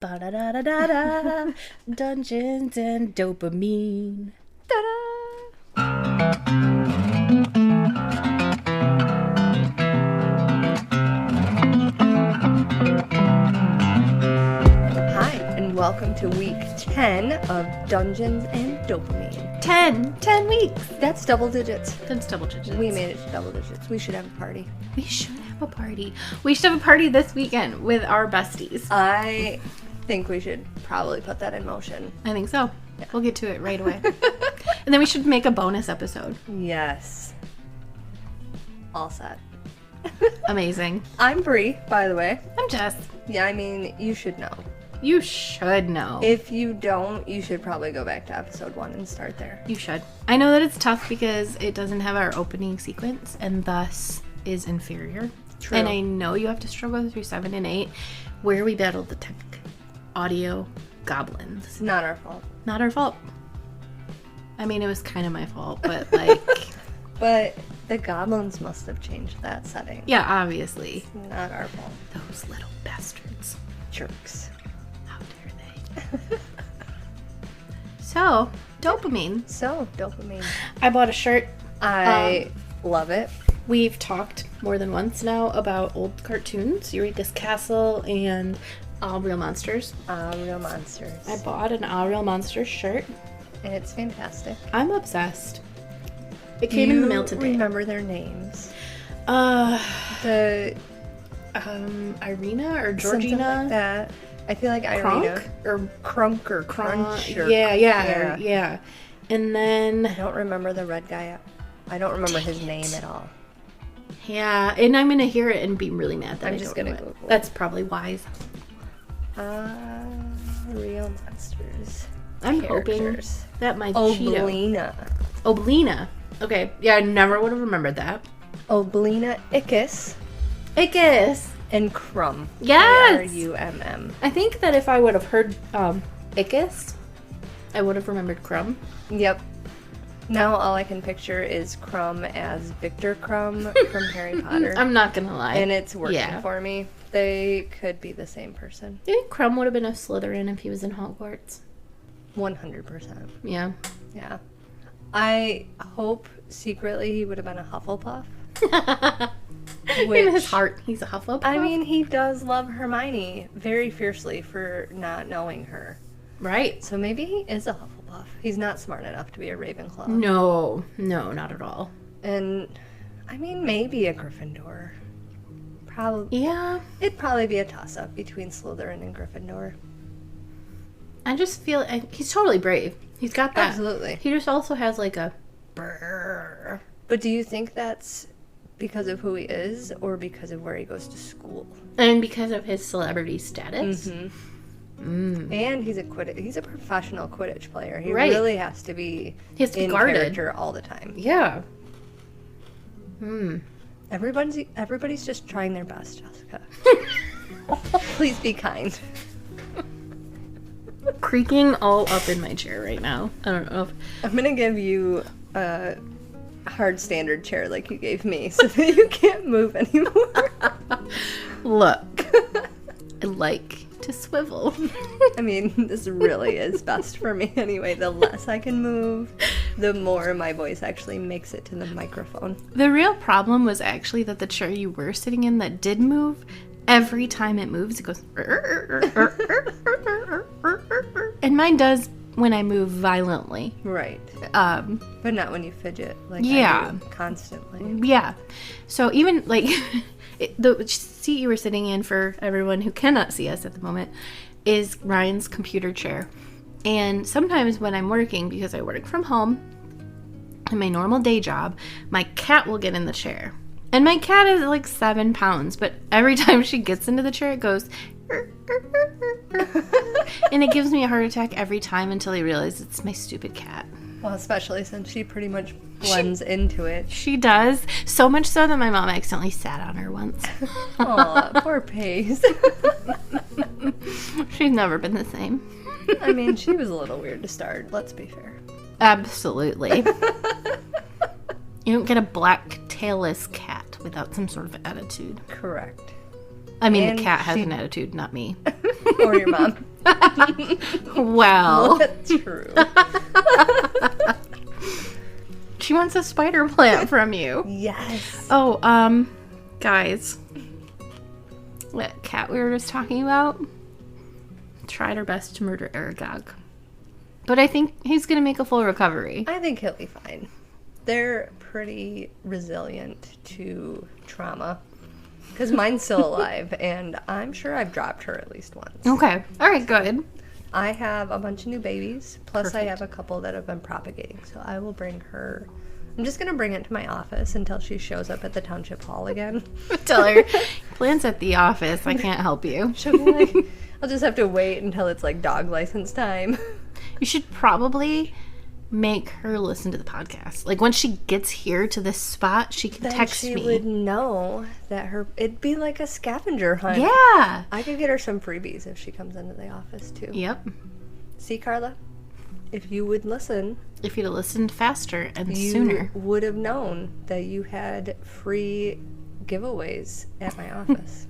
Ba-da-da-da-da-da. Dungeons and dopamine. Hi, and welcome to week 10 of Dungeons and Dopamine. 10 weeks. That's double digits. That's double digits. We made it to double digits. We should have a party. We should have a party. We should have a party this weekend with our besties. I think we should probably put that in motion. I think so. Yeah. We'll get to it right away. And then we should make a bonus episode. Yes. All set. Amazing. I'm Bree, by the way. I'm Jess. Yeah, I mean, you should know. You should know. If you don't, you should probably go back to episode 1 and start there. You should. I know that it's tough because it doesn't have our opening sequence and thus is inferior. True. And I know you have to struggle through 7 and 8 where we battled the tech audio goblins. It's not our fault. Not our fault. I mean, it was kind of my fault, but like... But the goblins must have changed that setting. Yeah, obviously. It's not our fault. Those little bastards. Jerks. How dare they? So, dopamine. Dopamine. I bought a shirt. I love it. We've talked more than once now about old cartoons, Eureka's Castle and All Real Monsters. Real Monsters. I bought an All Real Monsters shirt. And it's fantastic. I'm obsessed. It came in the mail today. Remember their names? The Irina or Georgina? Something like that. I feel like Irina. Or Crunk or Crunch. Or, yeah. And then... I don't remember the red guy. I don't remember his name at all. Yeah, and I'm going to hear it and be really mad that I'm I just don't going know to it. Google it. That's probably wise. Real Monsters. I'm Characters. hoping that my Cheeto... Oblina. Okay, yeah, I never would have remembered that. Oblina, Ickis, and Crumb. Yes! K-R-U-M-M. I think that if I would have heard Icus, I would have remembered Crumb. Yep. Now all I can picture is Crumb as Victor Crumb from Harry Potter. I'm not gonna lie. And it's working for me. They could be the same person. Do you think Crumb would have been a Slytherin if he was in Hogwarts? 100%. Yeah. Yeah. I hope secretly he would have been a Hufflepuff. In his heart, he's a Hufflepuff. I mean, he does love Hermione very fiercely for not knowing her. Right. So maybe he is a Hufflepuff. He's not smart enough to be a Ravenclaw. No, not at all. And, I mean, maybe a Gryffindor. Probably. Yeah. It'd probably be a toss-up between Slytherin and Gryffindor. I just feel... He's totally brave. He's got that. Absolutely. He just also has like a... Brrr. But do you think that's because of who he is or because of where he goes to school? And because of his celebrity status. Mm-hmm. And he's a professional Quidditch player. He right. really has to be in guarded. character all the time. Yeah. Everybody's just trying their best, Jessica. Please be kind. Creaking all up in my chair right now. I don't know if... I'm gonna give you a hard standard chair like you gave me so that you can't move anymore. Look, I like to swivel. I mean, this really is best for me anyway. The less I can move, the more my voice actually makes it to the microphone. The real problem was actually that the chair you were sitting in that did move, every time it moves, it goes... And mine does when I move violently. Right. But not when you fidget like I do constantly. Yeah. So even like the seat you were sitting in, for everyone who cannot see us at the moment, is Ryan's computer chair. And sometimes when I'm working, because I work from home in my normal day job, my cat will get in the chair. And my cat is like 7 pounds, but every time she gets into the chair, it goes... and it gives me a heart attack every time until I realize it's my stupid cat. Well, especially since she pretty much blends into it. She does. So much so that my mom accidentally sat on her once. Aw, poor Pace. She's never been the same. I mean, she was a little weird to start, let's be fair. Absolutely. You don't get a black tailless cat without some sort of attitude. Correct. I mean, the cat has an attitude, not me. Or your mom. Well. That's true. She wants a spider plant from you. Yes. Oh, guys. That cat we were just talking about tried her best to murder Aragog. But I think he's going to make a full recovery. I think he'll be fine. They're pretty resilient to trauma. Because mine's still alive, and I'm sure I've dropped her at least once. Okay. All right, good. I have a bunch of new babies, plus Perfect. I have a couple that have been propagating, so I will bring her. I'm just going to bring it to my office until she shows up at the township hall again. Tell her, plants at the office, I can't help you. She'll be like, I'll just have to wait until it's like dog license time. You should probably make her listen to the podcast. Like, when she gets here to this spot, she can Then text she me. would know that it'd be like a scavenger hunt. Yeah. I could get her some freebies if she comes into the office too. Yep. See, Carla, if you would listen, If you'd have listened faster and you sooner. would have known that you had free giveaways at my office.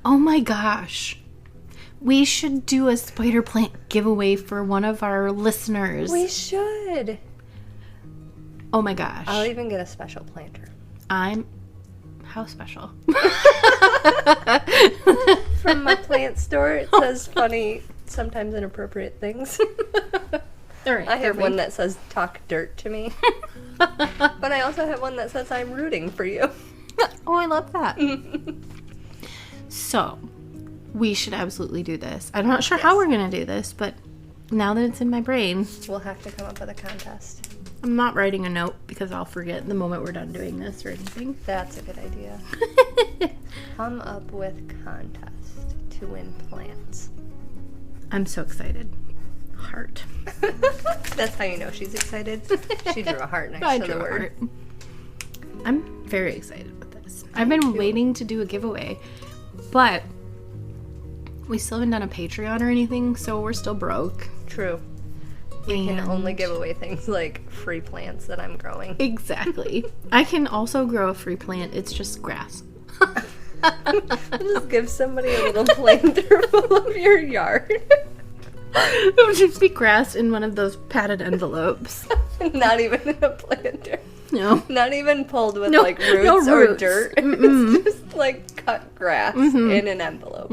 Oh my gosh. We should do a spider plant giveaway for one of our listeners. We should. Oh my gosh. I'll even get a special planter. How special? From my plant store, it says funny, sometimes inappropriate things. All right, I have one that says talk dirt to me. But I also have one that says I'm rooting for you. Oh, I love that. So, we should absolutely do this. I'm not sure how we're going to do this, but now that it's in my brain, We'll have to come up with a contest. I'm not writing a note because I'll forget the moment we're done doing this or anything. That's a good idea. Come up with contest to win plants. I'm so excited. Heart. That's how you know she's excited. She drew a heart next I to drew the a word. heart. I'm very excited with this. I've been waiting to do a giveaway, but we still haven't done a Patreon or anything, so we're still broke. True. We can only give away things like free plants that I'm growing. Exactly. I can also grow a free plant. It's just grass. Just give somebody a little planter full of your yard. It would just be grass in one of those padded envelopes. Not even in a planter. No. Not even pulled with No, like roots, no or roots. dirt. Mm-mm. It's just like cut grass in an envelope.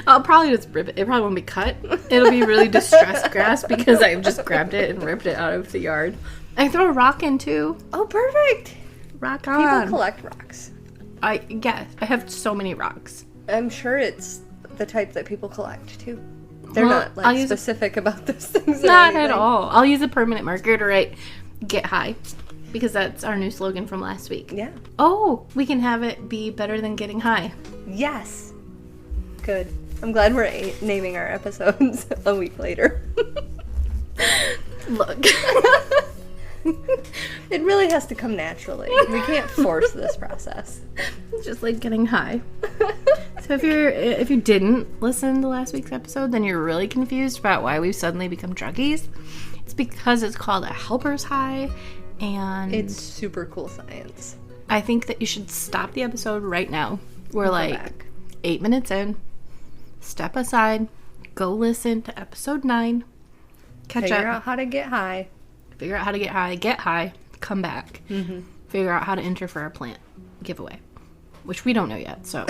I'll probably just rip it. It probably won't be cut. It'll be really distressed grass because I've just grabbed it and ripped it out of the yard. I throw a rock in too. Oh, perfect. Rock People on. collect rocks. I have so many rocks. I'm sure it's the type that people collect too. They're Well, not I'll like use specific about those things. or Not at anything. all. I'll use a permanent marker to write "Get High" because that's our new slogan from last week. Yeah. Oh, we can have it be better than getting high. Yes. Good. I'm glad we're naming our episodes a week later. Look. It really has to come naturally. We can't force this process. It's just like getting high. So if you didn't listen to last week's episode, then you're really confused about why we've suddenly become druggies. It's because it's called a helper's high, and It's super cool science. I think that you should stop the episode right now. We're like back. 8 minutes in. Step aside. Go listen to episode 9. Catch Figure up. out how to get high. Figure out how to get high. Get high. Come back. Figure out how to enter for our plant giveaway, which we don't know yet. So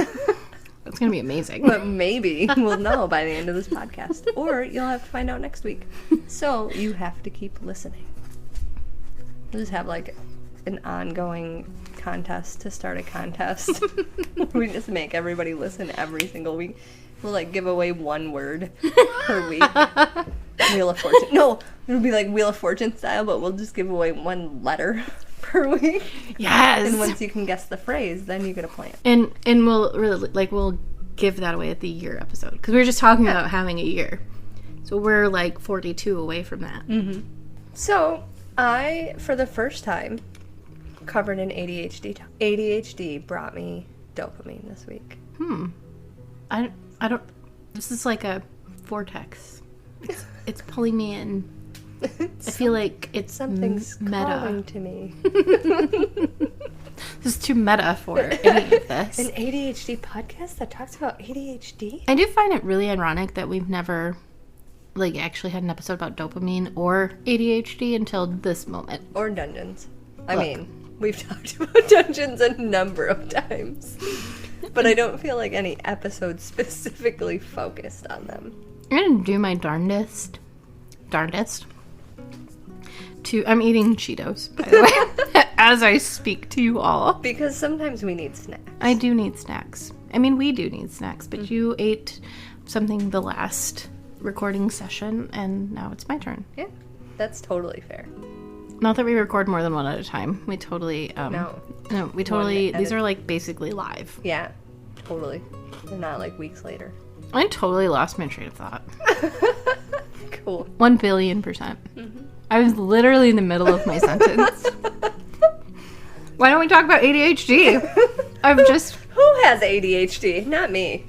it's gonna be amazing. But maybe we'll know by the end of this podcast. Or you'll have to find out next week. So you have to keep listening. We'll just have like an ongoing contest to start a contest. We just make everybody listen every single week. We'll like give away one word per week. Wheel of Fortune. No, it'll be like Wheel of Fortune style, but we'll just give away one letter per week. Yes. And once you can guess the phrase, then you get a plant. And we'll really we'll give that away at the year episode because we were just talking about having a year, so we're like 42 away from that. So I, for the first time, covered in ADHD. ADHD brought me dopamine this week. I don't. This is like a vortex. It's pulling me in. I feel like it's Something's meta. calling to me. This is too meta for any of this. An ADHD podcast that talks about ADHD? I do find it really ironic that we've never, like, actually had an episode about dopamine or ADHD until this moment. Or dungeons. I mean, we've talked about dungeons a number of times. But I don't feel like any episode specifically focused on them. I'm going to do my darndest. I'm eating Cheetos, by the way, as I speak to you all. Because sometimes we need snacks. I do need snacks. I mean, we do need snacks, but you ate something the last recording session, and now it's my turn. Yeah, that's totally fair. Not that we record more than one at a time. We totally, these are like basically live. Yeah, totally. They're not like weeks later. I totally lost my train of thought. Cool. 1,000,000,000%. Mm-hmm. I was literally in the middle of my sentence. Why don't we talk about ADHD? Who has ADHD? Not me.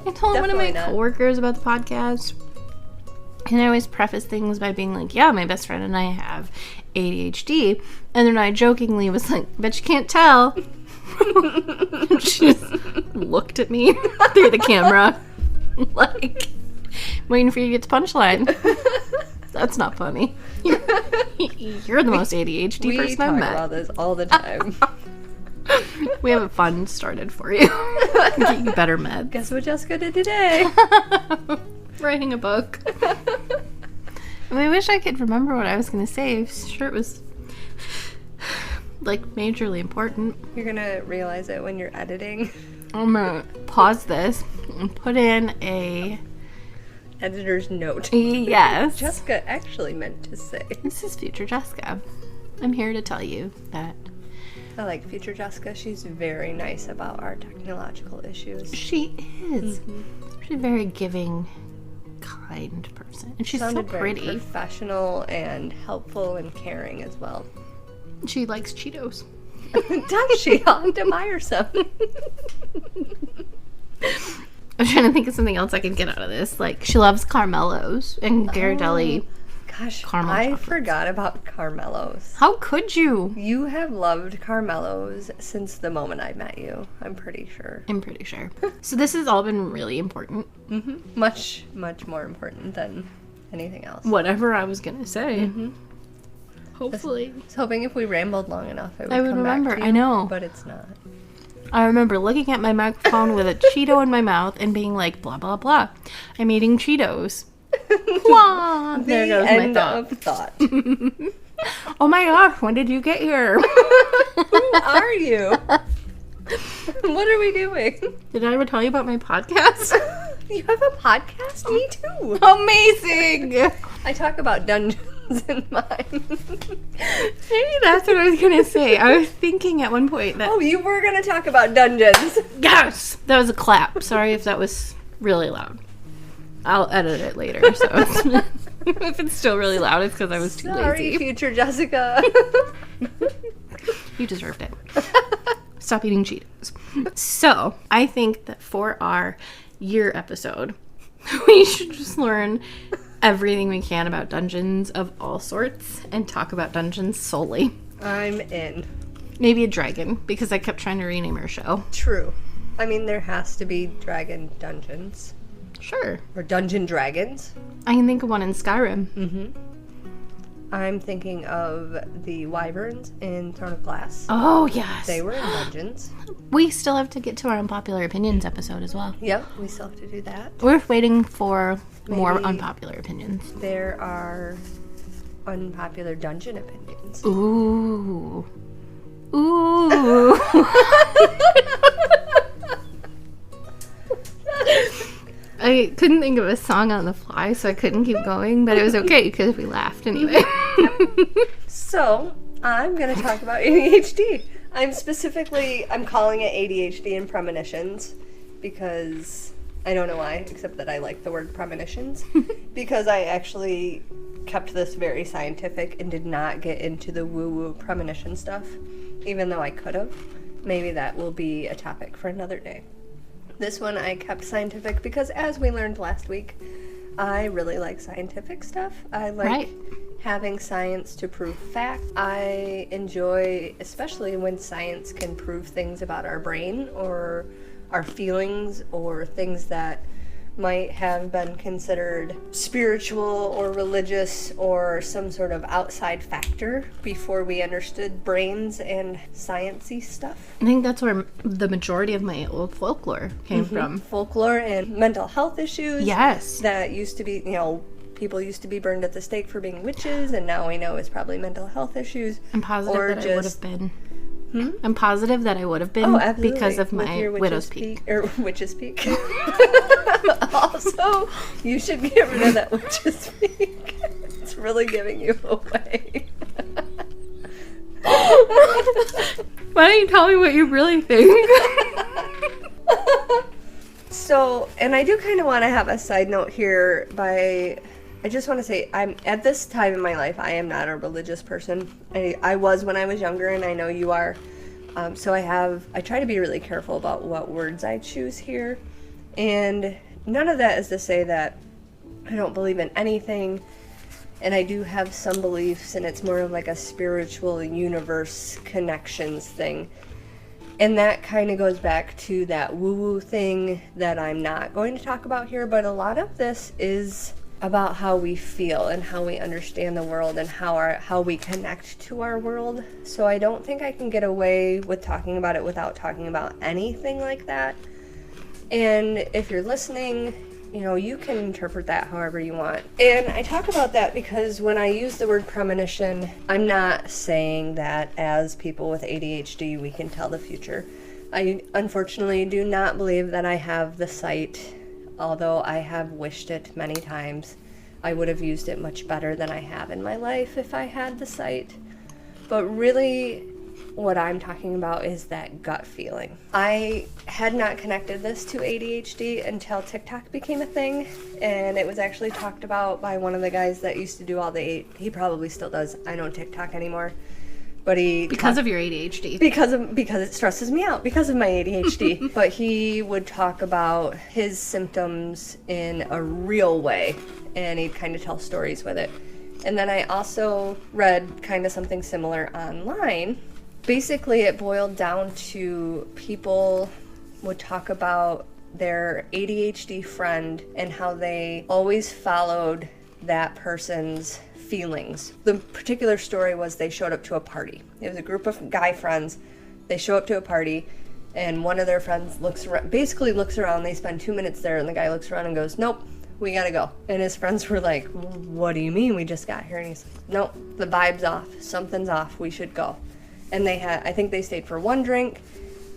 I told one of my coworkers about the podcast. And I always preface things by being like, yeah, my best friend and I have ADHD. And then I jokingly was like, bet you can't tell. She just looked at me through the camera. Like, waiting for you to get to punchline. That's not funny. You're the most ADHD person I've met. We talk about this all the time. We have a fund started for you. Get you better meds. Guess what Jessica did today? Writing a book. I wish I could remember what I was going to say. I'm sure it was, like, majorly important. You're going to realize it when you're editing. I'm going to pause this and put in a editor's note. Yes. Jessica actually meant to say. This is future Jessica. I'm here to tell you that. I like future Jessica. She's very nice about our technological issues. She is. Mm-hmm. She's a very giving, kind person. And she's so pretty. Very professional and helpful and caring as well. She likes Cheetos. Does she? I'll have to buy her some. I'm trying to think of something else I can get out of this. Like, she loves Carmelos and Ghirardelli. Gosh, caramel I chocolates. Forgot about Carmelos. How could you? You have loved Carmelos since the moment I met you. I'm pretty sure. So this has all been really important. Mm-hmm. Much, much more important than anything else. Whatever I was going to say. Mm-hmm. Hopefully. I was hoping if we rambled long enough, it would I would come remember. back to you, I know. But it's not. I remember looking at my microphone with a Cheeto in my mouth and being like, blah, blah, blah. I'm eating Cheetos. Wah! There goes my thought. Oh my gosh, when did you get here? Who are you? What are we doing? Did I ever tell you about my podcast? You have a podcast? Me too. Amazing! I talk about dungeons in mine. Maybe that's what I was going to say. I was thinking at one point that... Oh, you were going to talk about dungeons. Yes! That was a clap. Sorry if that was really loud. I'll edit it later, so if it's still really loud, it's because I was too lazy. Sorry, future Jessica. You deserved it. Stop eating Cheetos. So, I think that for our year episode, we should just learn everything we can about dungeons of all sorts and talk about dungeons solely. I'm in. Maybe a dragon, because I kept trying to rename our show. True. I mean, there has to be dragon dungeons. Sure. Or dungeon dragons. I can think of one in Skyrim. Mm-hmm. I'm thinking of the wyverns in Throne of Glass. Oh, yes. They were in dungeons. We still have to get to our unpopular opinions episode as well. Yep, we still have to do that. We're waiting for more unpopular opinions. There are unpopular dungeon opinions. Ooh. Ooh. I couldn't think of a song on the fly, so I couldn't keep going, but it was okay because we laughed anyway. So, I'm going to talk about ADHD. I'm calling it ADHD and premonitions because I don't know why, except that I like the word premonitions, because I actually kept this very scientific and did not get into the woo-woo premonition stuff, even though I could have. Maybe that will be a topic for another day. This one I kept scientific because, as we learned last week, I really like scientific stuff. I like having science to prove fact. I enjoy, especially when science can prove things about our brain or our feelings or things that might have been considered spiritual or religious or some sort of outside factor before we understood brains and sciencey stuff. I think that's where the majority of my old folklore came from. Folklore and mental health issues. Yes. That used to be, people used to be burned at the stake for being witches, and now we know it's probably mental health issues. I'm positive Or that I would just- have been. I'm positive that I would have been because of With my your widow's peak. Or witch's peak. Also, you should get rid of that witch's peak. It's really giving you away. Why don't you tell me what you really think? So, and I do kind of want to have a side note here I just want to say, I'm at this time in my life, I am not a religious person. I was when I was younger, and I know you are. So I try to be really careful about what words I choose here. And none of that is to say that I don't believe in anything. And I do have some beliefs, and it's more of like a spiritual universe connections thing. And that kind of goes back to that woo-woo thing that I'm not going to talk about here. But a lot of this is about how we feel and how we understand the world and how we connect to our world. So I don't think I can get away with talking about it without talking about anything like that. And if you're listening, you can interpret that however you want. And I talk about that because when I use the word premonition, I'm not saying that as people with ADHD we can tell the future. I unfortunately do not believe that I have the sight. Although I have wished it many times, I would have used it much better than I have in my life if I had the sight. But really, what I'm talking about is that gut feeling. I had not connected this to ADHD until TikTok became a thing, and it was actually talked about by one of the guys that used to do he probably still does, I don't TikTok anymore. But Because of your ADHD. Because it stresses me out because of my ADHD. But he would talk about his symptoms in a real way, and he'd kind of tell stories with it. And then I also read kind of something similar online. Basically, it boiled down to people would talk about their ADHD friend and how they always followed that person's feelings. The particular story was they showed up to a party. It was a group of guy friends. They show up to a party, and one of their friends looks around. They spend 2 minutes there, and the guy looks around and goes, "Nope, we gotta go." And his friends were like, "What do you mean? We just got here." And he's like, "Nope, the vibe's off. Something's off. We should go." And I think they stayed for one drink,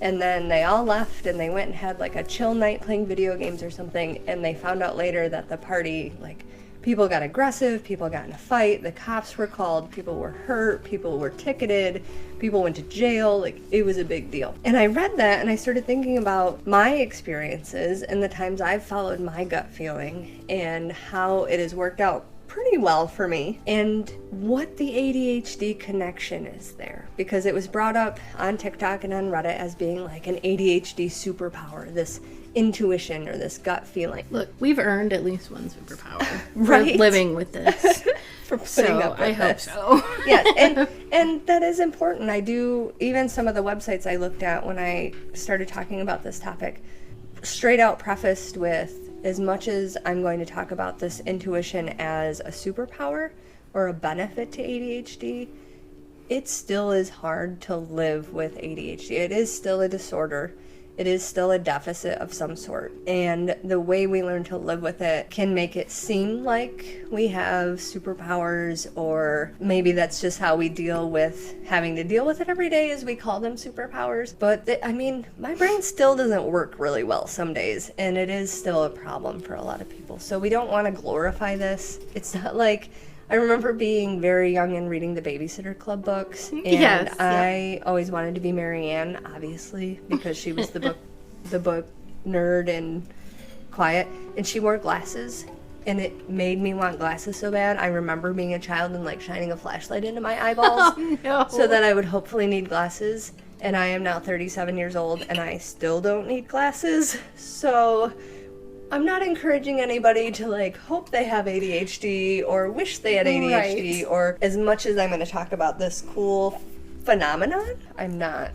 and then they all left, and they went and had like a chill night playing video games or something. And they found out later that the party, people got aggressive, people got in a fight, the cops were called, people were hurt, people were ticketed, people went to jail, it was a big deal. And I read that and I started thinking about my experiences and the times I've followed my gut feeling and how it has worked out pretty well for me and what the ADHD connection is there. Because it was brought up on TikTok and on Reddit as being like an ADHD superpower, this intuition or this gut feeling. Look, we've earned at least one superpower Right. for living with this. For putting up with I hope this. so. Yeah, and that is important. I do, even some of the websites I looked at when I started talking about this topic, straight out prefaced with, as much as I'm going to talk about this intuition as a superpower or a benefit to ADHD, it still is hard to live with ADHD. It is still a disorder. It is still a deficit of some sort. And the way we learn to live with it can make it seem like we have superpowers, or maybe that's just how we deal with having to deal with it every day, as we call them superpowers. But my brain still doesn't work really well some days, and it is still a problem for a lot of people. So we don't want to glorify this. It's not like, I remember being very young and reading the Babysitter Club books, and Yes, I always wanted to be Mary Ann, obviously, because she was the book nerd and quiet, and she wore glasses, and it made me want glasses so bad. I remember being a child and shining a flashlight into my eyeballs so that I would hopefully need glasses. And I am now 37 years old, and I still don't need glasses. So I'm not encouraging anybody to, like, hope they have ADHD or wish they had ADHD, Right. or as much as I'm going to talk about this cool phenomenon, I'm not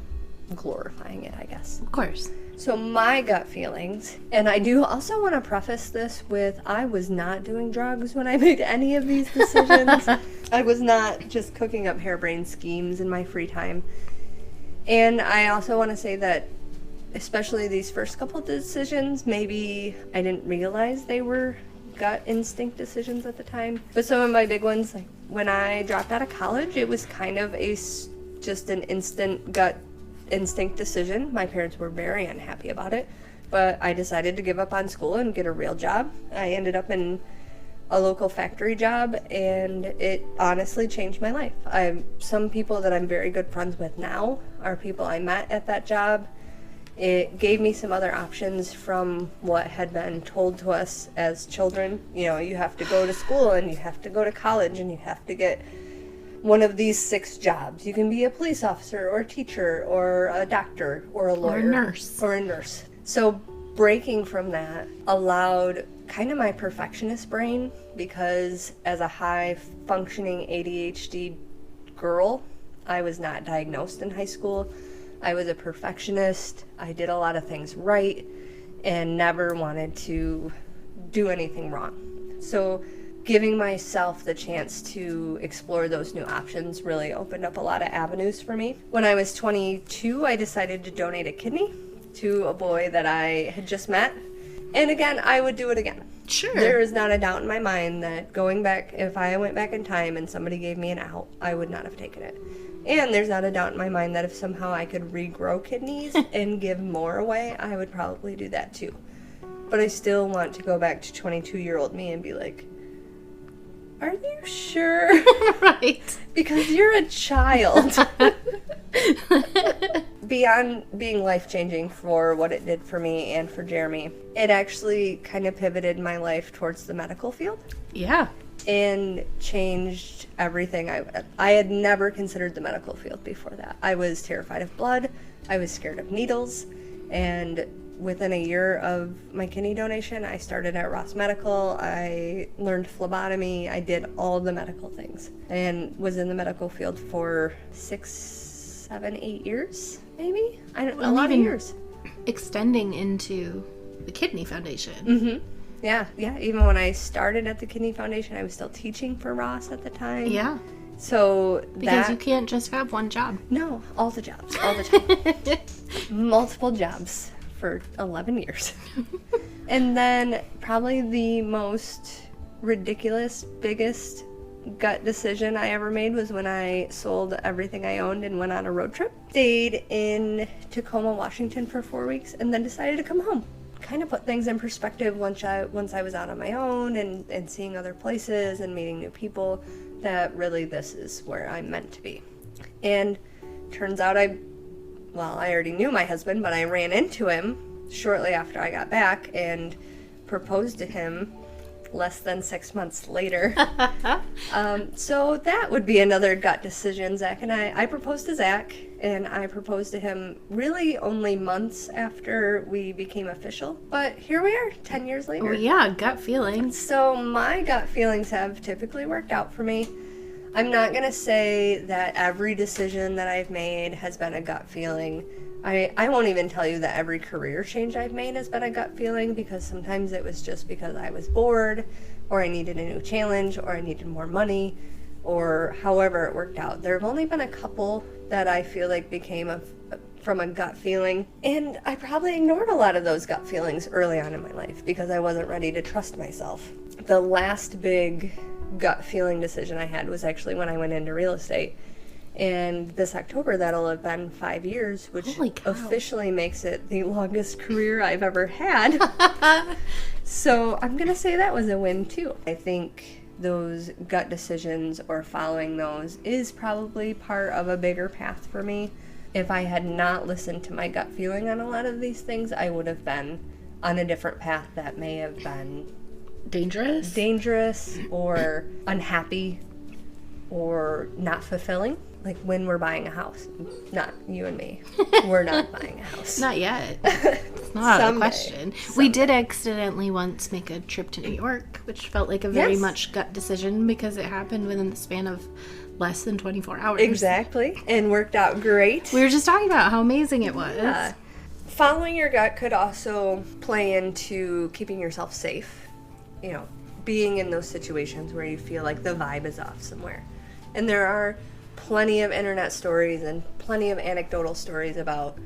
glorifying it, I guess. Of course. So my gut feelings, and I do also want to preface this with, I was not doing drugs when I made any of these decisions. I was not just cooking up harebrained schemes in my free time. And I also want to say that, especially these first couple of decisions, maybe I didn't realize they were gut instinct decisions at the time. But some of my big ones, like when I dropped out of college, it was kind of just an instant gut instinct decision. My parents were very unhappy about it, but I decided to give up on school and get a real job. I ended up in a local factory job, and it honestly changed my life. Some people that I'm very good friends with now are people I met at that job. It gave me some other options from what had been told to us as children. You know, you have to go to school and you have to go to college and you have to get one of these 6 jobs. You can be a police officer or a teacher or a doctor or a lawyer. Or a nurse. So breaking from that allowed kind of my perfectionist brain, because as a high-functioning ADHD girl, I was not diagnosed in high school. I was a perfectionist. I did a lot of things right and never wanted to do anything wrong. So giving myself the chance to explore those new options really opened up a lot of avenues for me. When I was 22, I decided to donate a kidney to a boy that I had just met. And again, I would do it again. Sure. There is not a doubt in my mind that going back, if I went back in time and somebody gave me an out, I would not have taken it. And there's not a doubt in my mind that if somehow I could regrow kidneys and give more away, I would probably do that too. But I still want to go back to 22-year-old me and be like, are you sure? Right. Because you're a child. Beyond being life-changing for what it did for me and for Jeremy, it actually kind of pivoted my life towards the medical field. Yeah. And changed everything. I had never considered the medical field before that. I was terrified of blood. I was scared of needles. And within a year of my kidney donation, I started at Ross Medical. I learned phlebotomy. I did all the medical things and was in the medical field for 6, 7, 8 years, maybe? A lot of years. Extending into the Kidney Foundation. Mm-hmm. Yeah. Even when I started at the Kidney Foundation, I was still teaching for Ross at the time. Yeah. So because you can't just have one job. No, all the jobs, all the time. Multiple jobs for 11 years. And then probably the most ridiculous, biggest gut decision I ever made was when I sold everything I owned and went on a road trip. Stayed in Tacoma, Washington for 4 weeks and then decided to come home. Kind of put things in perspective once I was out on my own and seeing other places and meeting new people, that really this is where I'm meant to be. And turns out I already knew my husband, but I ran into him shortly after I got back and proposed to him less than 6 months later. So that would be another gut decision. Zach and I proposed to Zach, and I proposed to him really only months after we became official. But here we are, 10 years later. Oh, yeah, gut feelings. So my gut feelings have typically worked out for me. I'm not going to say that every decision that I've made has been a gut feeling. I won't even tell you that every career change I've made has been a gut feeling, because sometimes it was just because I was bored, or I needed a new challenge, or I needed more money, or however it worked out. There have only been a couple that I feel like became from a gut feeling, and I probably ignored a lot of those gut feelings early on in my life because I wasn't ready to trust myself. The last big gut feeling decision I had was actually when I went into real estate. And this October, that'll have been 5 years, which officially makes it the longest career I've ever had. So I'm going to say that was a win, too. I think those gut decisions, or following those, is probably part of a bigger path for me. If I had not listened to my gut feeling on a lot of these things, I would have been on a different path that may have been dangerous or unhappy or not fulfilling. Like when we're buying a house. Not you and me. We're not buying a house. Not yet. not out of the Someday. question. We did accidentally once make a trip to New York, which felt like a very much gut decision because it happened within the span of less than 24 hours. Exactly. And worked out great. We were just talking about how amazing it was. Yeah. Following your gut could also play into keeping yourself safe. You know, being in those situations where you feel like the vibe is off somewhere. And there are plenty of internet stories and plenty of anecdotal stories about,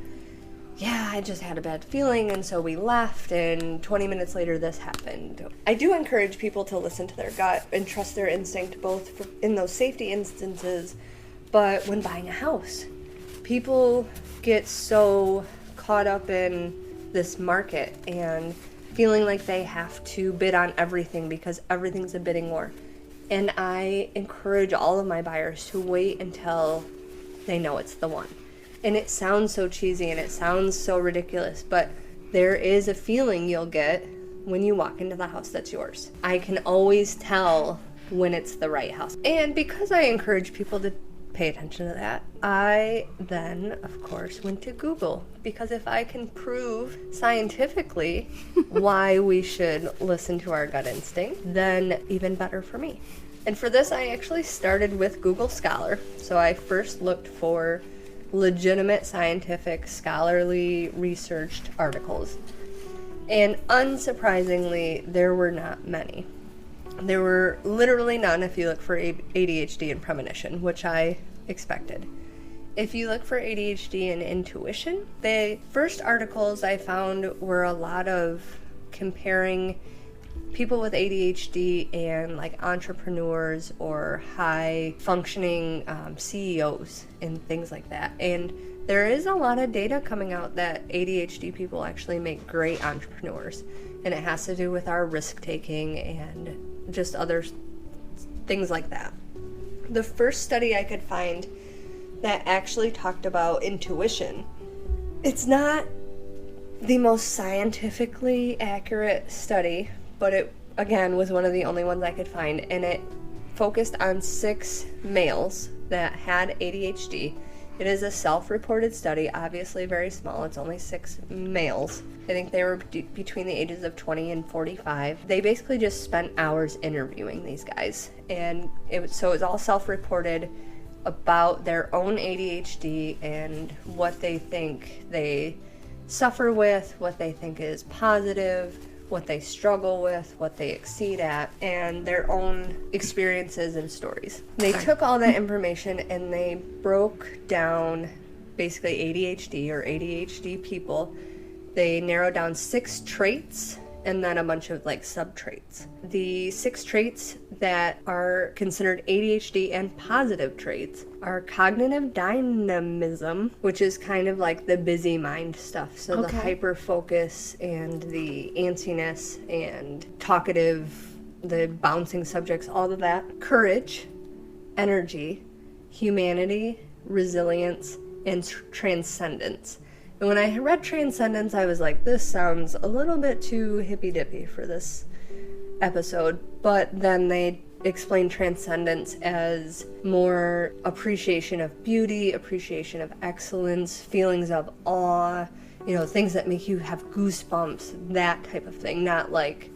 yeah, I just had a bad feeling and so we left and 20 minutes later this happened. I do encourage people to listen to their gut and trust their instinct both in those safety instances, but when buying a house. People get so caught up in this market and feeling like they have to bid on everything because everything's a bidding war. And I encourage all of my buyers to wait until they know it's the one. And it sounds so cheesy and it sounds so ridiculous, but there is a feeling you'll get when you walk into the house that's yours. I can always tell when it's the right house. And because I encourage people to pay attention to that, I then, of course, went to Google, because if I can prove scientifically why we should listen to our gut instinct, then even better for me. And for this, I actually started with Google Scholar. So I first looked for legitimate scientific, scholarly, researched articles. And unsurprisingly, there were not many. There were literally none if you look for ADHD and premonition, which I expected. If you look for ADHD and intuition, the first articles I found were a lot of comparing people with ADHD and like entrepreneurs or high functioning CEOs and things like that. And there is a lot of data coming out that ADHD people actually make great entrepreneurs. And it has to do with our risk taking and just other things like that. The first study I could find that actually talked about intuition, it's not the most scientifically accurate study, but it, again, was one of the only ones I could find, and it focused on 6 males that had ADHD. It is a self-reported study, obviously very small. It's only 6 males. I think they were between the ages of 20 and 45. They basically just spent hours interviewing these guys. And it was all self-reported about their own ADHD and what they think they suffer with, what they think is positive, what they struggle with, what they exceed at, and their own experiences and stories. They took all that information and they broke down basically ADHD or ADHD people. They narrowed down 6 traits and then a bunch of like sub-traits. The 6 traits that are considered ADHD and positive traits are cognitive dynamism, which is kind of like the busy mind stuff. So the hyper focus and the antsiness and talkative, the bouncing subjects, all of that. Courage, energy, humanity, resilience, and transcendence. And when I read transcendence, I was like, this sounds a little bit too hippy-dippy for this episode. But then they explain transcendence as more appreciation of beauty, appreciation of excellence, feelings of awe, things that make you have goosebumps, that type of thing. Not like,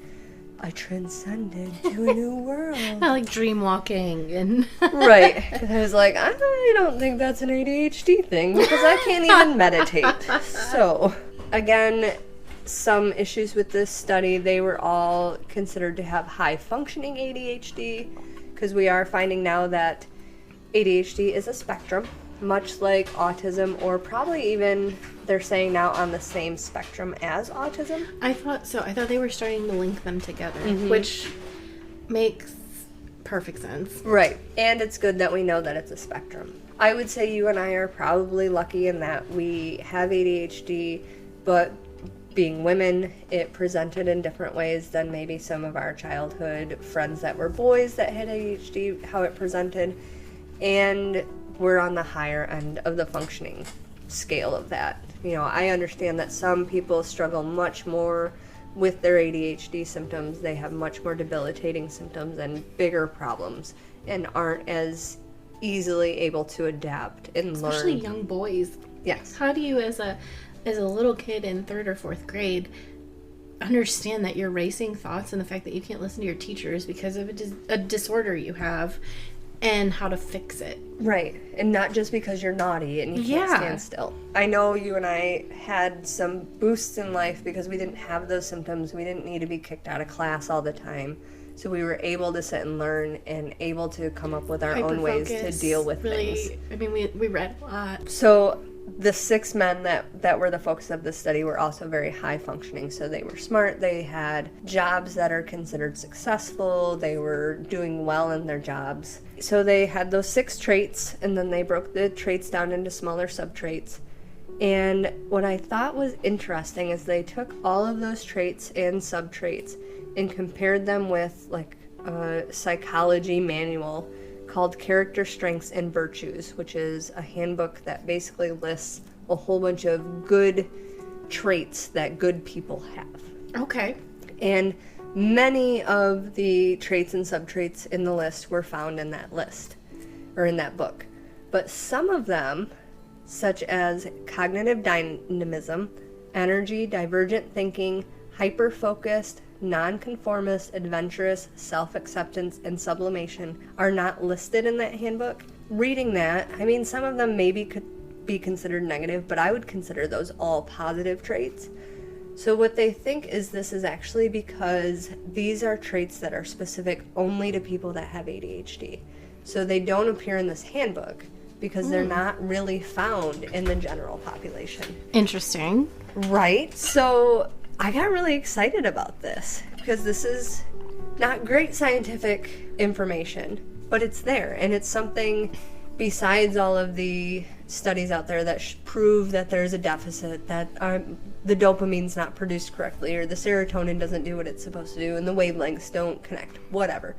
I transcended to a new world. Not like dream walking and... Right. I was like, I don't think that's an ADHD thing because I can't even meditate. So, again, some issues with this study. They were all considered to have high functioning ADHD because we are finding now that ADHD is a spectrum, much like autism, or probably even they're saying now on the same spectrum as autism. I thought so. I thought they were starting to link them together, which makes perfect sense. Right. And it's good that we know that it's a spectrum. I would say you and I are probably lucky in that we have ADHD, but being women, it presented in different ways than maybe some of our childhood friends that were boys that had ADHD, how it presented. And we're on the higher end of the functioning scale of that. I understand that some people struggle much more with their ADHD symptoms. They have much more debilitating symptoms and bigger problems and aren't as easily able to adapt and learn. Especially young boys. Yes. How do you, as a as a little kid in 3rd or 4th grade, understand that you're racing thoughts and the fact that you can't listen to your teachers because of a disorder you have and how to fix it. Right. And not just because you're naughty and you can't stand still. I know you and I had some boosts in life because we didn't have those symptoms. We didn't need to be kicked out of class all the time. So we were able to sit and learn and able to come up with our own ways to deal with things. I mean, we read a lot. So the 6 men that were the focus of this study were also very high functioning. So they were smart. They had jobs that are considered successful. They were doing well in their jobs. So they had those 6 traits, and then they broke the traits down into smaller sub-traits. And what I thought was interesting is they took all of those traits and sub-traits and compared them with like a psychology manual called Character Strengths and Virtues, which is a handbook that basically lists a whole bunch of good traits that good people have. Okay. And many of the traits and subtraits in the list were found in that list, or in that book. But some of them, such as cognitive dynamism, energy, divergent thinking, hyper-focused, nonconformist, adventurous, self-acceptance, and sublimation, are not listed in that handbook. Reading that, I mean, some of them maybe could be considered negative, but I would consider those all positive traits. So what they think is this is actually because these are traits that are specific only to people that have ADHD. So they don't appear in this handbook because they're not really found in the general population. Interesting. Right? So I got really excited about this because this is not great scientific information, but it's there, and it's something besides all of the studies out there that prove that there's a deficit, that the dopamine's not produced correctly, or the serotonin doesn't do what it's supposed to do, and the wavelengths don't connect, whatever.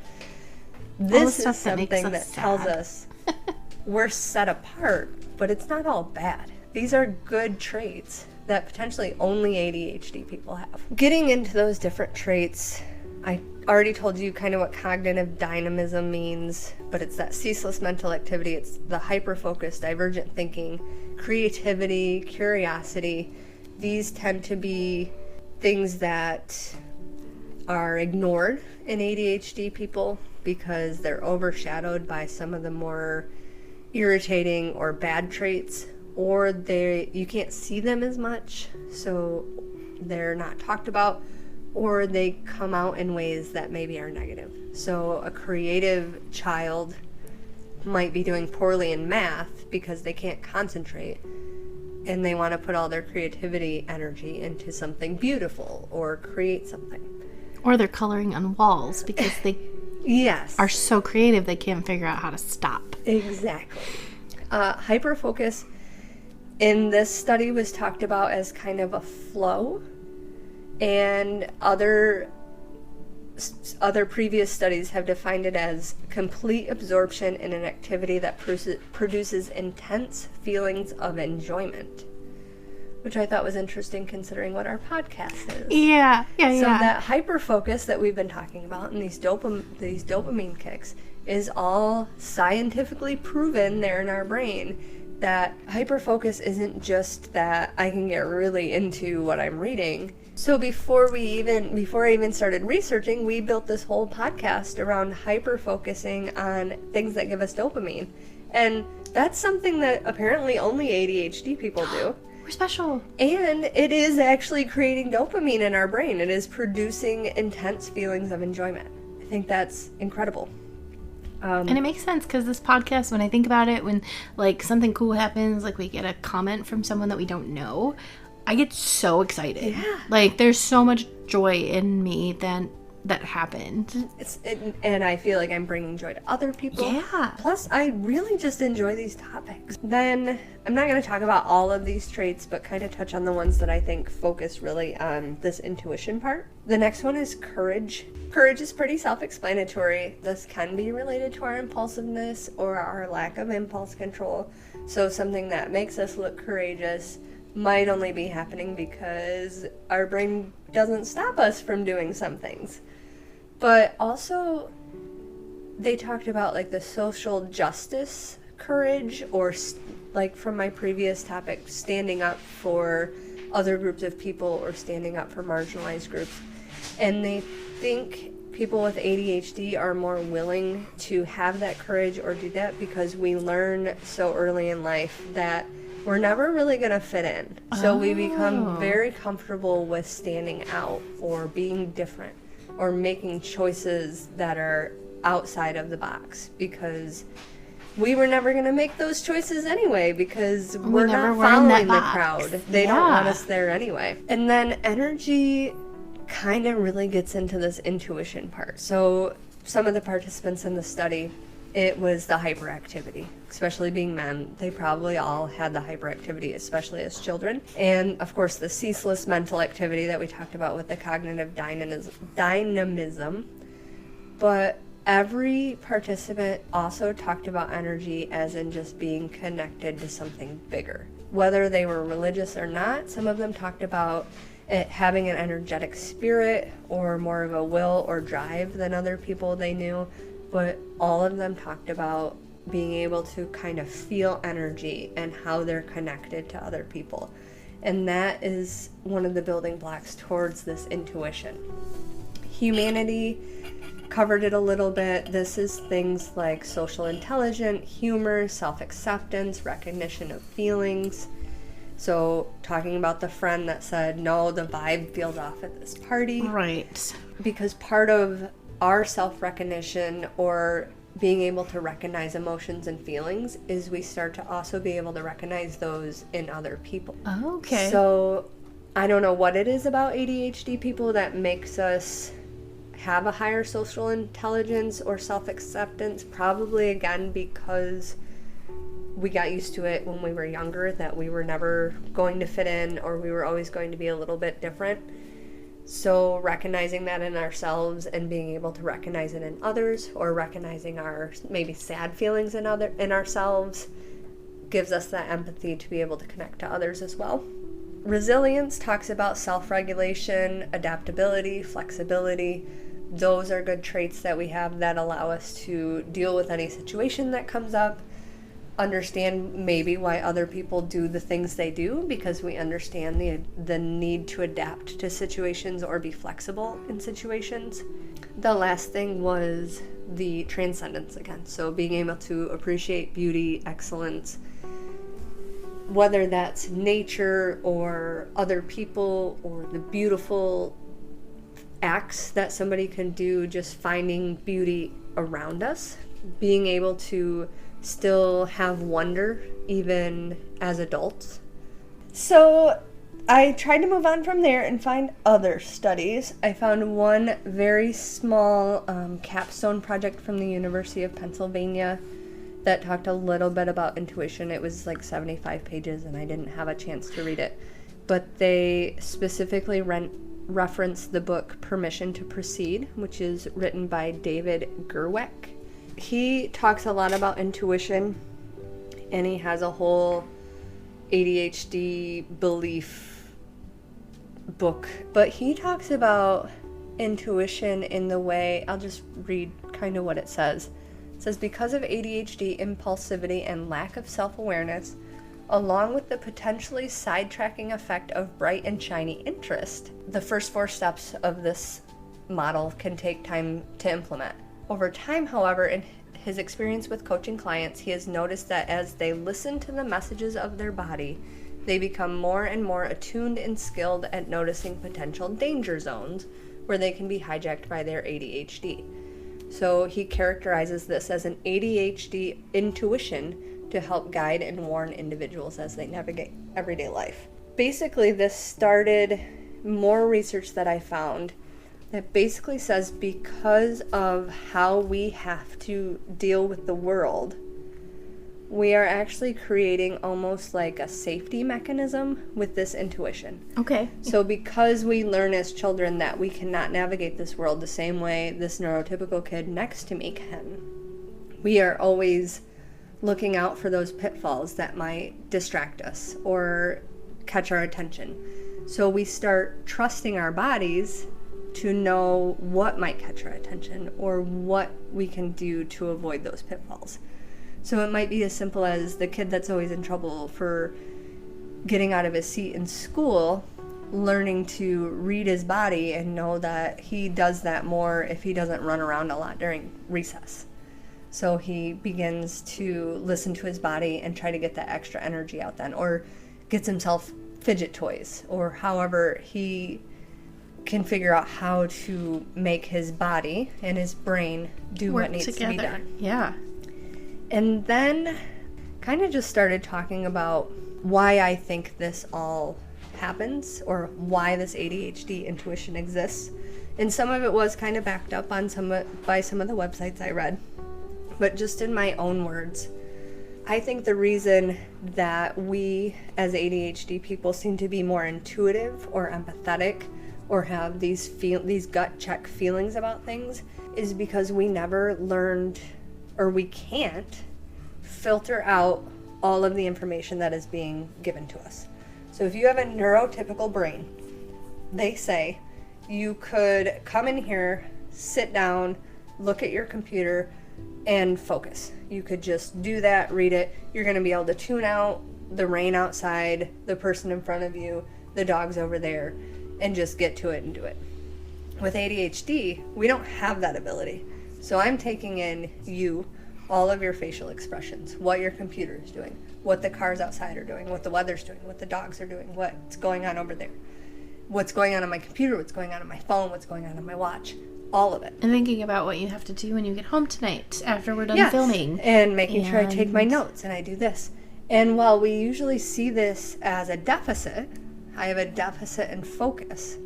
This is something that tells us we're set apart, but it's not all bad. These are good traits that potentially only ADHD people have. Getting into those different traits, I already told you kind of what cognitive dynamism means, but it's that ceaseless mental activity. It's the hyper-focused, divergent thinking, creativity, curiosity. These tend to be things that are ignored in ADHD people because they're overshadowed by some of the more irritating or bad traits, or you can't see them as much, so they're not talked about, or they come out in ways that maybe are negative. So a creative child might be doing poorly in math because they can't concentrate, and they want to put all their creativity energy into something beautiful or create something. Or they're coloring on walls because they yes. are so creative they can't figure out how to stop. Exactly. Hyperfocus in this study was talked about as kind of a flow, and other previous studies have defined it as complete absorption in an activity that produces intense feelings of enjoyment, which I thought was interesting considering what our podcast is. Yeah. So that hyperfocus that we've been talking about and these dopamine kicks is all scientifically proven there in our brain. That hyperfocus isn't just that I can get really into what I'm reading. So before I even started researching, we built this whole podcast around hyperfocusing on things that give us dopamine. And that's something that apparently only ADHD people do. We're special. And it is actually creating dopamine in our brain. It is producing intense feelings of enjoyment. I think that's incredible. And it makes sense because this podcast, when I think about it, when like something cool happens, like we get a comment from someone that we don't know, I get so excited. Yeah. Like there's so much joy in me that happened. And I feel like I'm bringing joy to other people. Yeah. Plus, I really just enjoy these topics. Then, I'm not going to talk about all of these traits, but kind of touch on the ones that I think focus really on this intuition part. The next one is courage. Courage is pretty self-explanatory. This can be related to our impulsiveness or our lack of impulse control. So something that makes us look courageous might only be happening because our brain doesn't stop us from doing some things. But also, they talked about like the social justice courage, or like from my previous topic, standing up for other groups of people or standing up for marginalized groups. And they think people with ADHD are more willing to have that courage or do that because we learn so early in life that we're never really going to fit in. So we become very comfortable with standing out or being different or making choices that are outside of the box because we were never going to make those choices anyway because we're not following the crowd. They don't want us there anyway. And then energy kind of really gets into this intuition part. So some of the participants in the study, it was the hyperactivity, especially being men. They probably all had the hyperactivity, especially as children. And of course, the ceaseless mental activity that we talked about with the cognitive dynamism. But every participant also talked about energy as in just being connected to something bigger. Whether they were religious or not, some of them talked about it having an energetic spirit or more of a will or drive than other people they knew. But all of them talked about being able to kind of feel energy and how they're connected to other people. And that is one of the building blocks towards this intuition. Humanity covered it a little bit. This is things like social intelligence, humor, self-acceptance, recognition of feelings. So talking about the friend that said, no, the vibe feels off at this party. Right. Because part of our self-recognition or being able to recognize emotions and feelings is we start to also be able to recognize those in other people. Okay. So I don't know what it is about ADHD people that makes us have a higher social intelligence or self-acceptance. Probably, again, because we got used to it when we were younger, that we were never going to fit in or we were always going to be a little bit different. So recognizing that in ourselves and being able to recognize it in others or recognizing our maybe sad feelings in ourselves gives us that empathy to be able to connect to others as well. Resilience talks about self-regulation, adaptability, flexibility. Those are good traits that we have that allow us to deal with any situation that comes up, understand maybe why other people do the things they do because we understand the need to adapt to situations or be flexible in situations. The last thing was the transcendence again. So being able to appreciate beauty, excellence, whether that's nature or other people or the beautiful acts that somebody can do, just finding beauty around us, being able to still have wonder even as adults. So I tried to move on from there and find other studies. I found one very small capstone project from the University of Pennsylvania that talked a little bit about intuition. It was like 75 pages and I didn't have a chance to read it. But they specifically referenced the book Permission to Proceed, which is written by David Gerweck. He talks a lot about intuition, and he has a whole ADHD belief book. But he talks about intuition in the way, I'll just read kind of what it says. It says, because of ADHD, impulsivity, and lack of self-awareness, along with the potentially sidetracking effect of bright and shiny interest, the first 4 steps of this model can take time to implement. Over time, however, in his experience with coaching clients, he has noticed that as they listen to the messages of their body, they become more and more attuned and skilled at noticing potential danger zones where they can be hijacked by their ADHD. So he characterizes this as an ADHD intuition to help guide and warn individuals as they navigate everyday life. Basically, this started more research that I found that basically says because of how we have to deal with the world, we are actually creating almost like a safety mechanism with this intuition. Okay. So because we learn as children that we cannot navigate this world the same way this neurotypical kid next to me can, we are always looking out for those pitfalls that might distract us or catch our attention. So we start trusting our bodies to know what might catch our attention or what we can do to avoid those pitfalls. So it might be as simple as the kid that's always in trouble for getting out of his seat in school, learning to read his body and know that he does that more if he doesn't run around a lot during recess. So he begins to listen to his body and try to get that extra energy out then, or gets himself fidget toys, or however he can figure out how to make his body and his brain do what needs to be done. Yeah. And then kind of just started talking about why I think this all happens, or why this ADHD intuition exists. And some of it was kind of backed up on by some of the websites I read. But just in my own words, I think the reason that we as ADHD people seem to be more intuitive or empathetic or have these gut check feelings about things is because we never learned, or we can't filter out all of the information that is being given to us. So if you have a neurotypical brain, they say you could come in here, sit down, look at your computer, and focus. You could just do that, read it. You're going to be able to tune out the rain outside, the person in front of you, the dogs over there, and just get to it and do it. With ADHD, we don't have that ability. So I'm taking in all of your facial expressions, what your computer is doing, what the cars outside are doing, what the weather's doing, what the dogs are doing, what's going on over there, what's going on my computer, what's going on my phone, what's going on my watch. All of it. And thinking about what you have to do when you get home tonight after we're done filming. And making sure I take my notes and I do this. And while we usually see this as a deficit, I have a deficit in focus.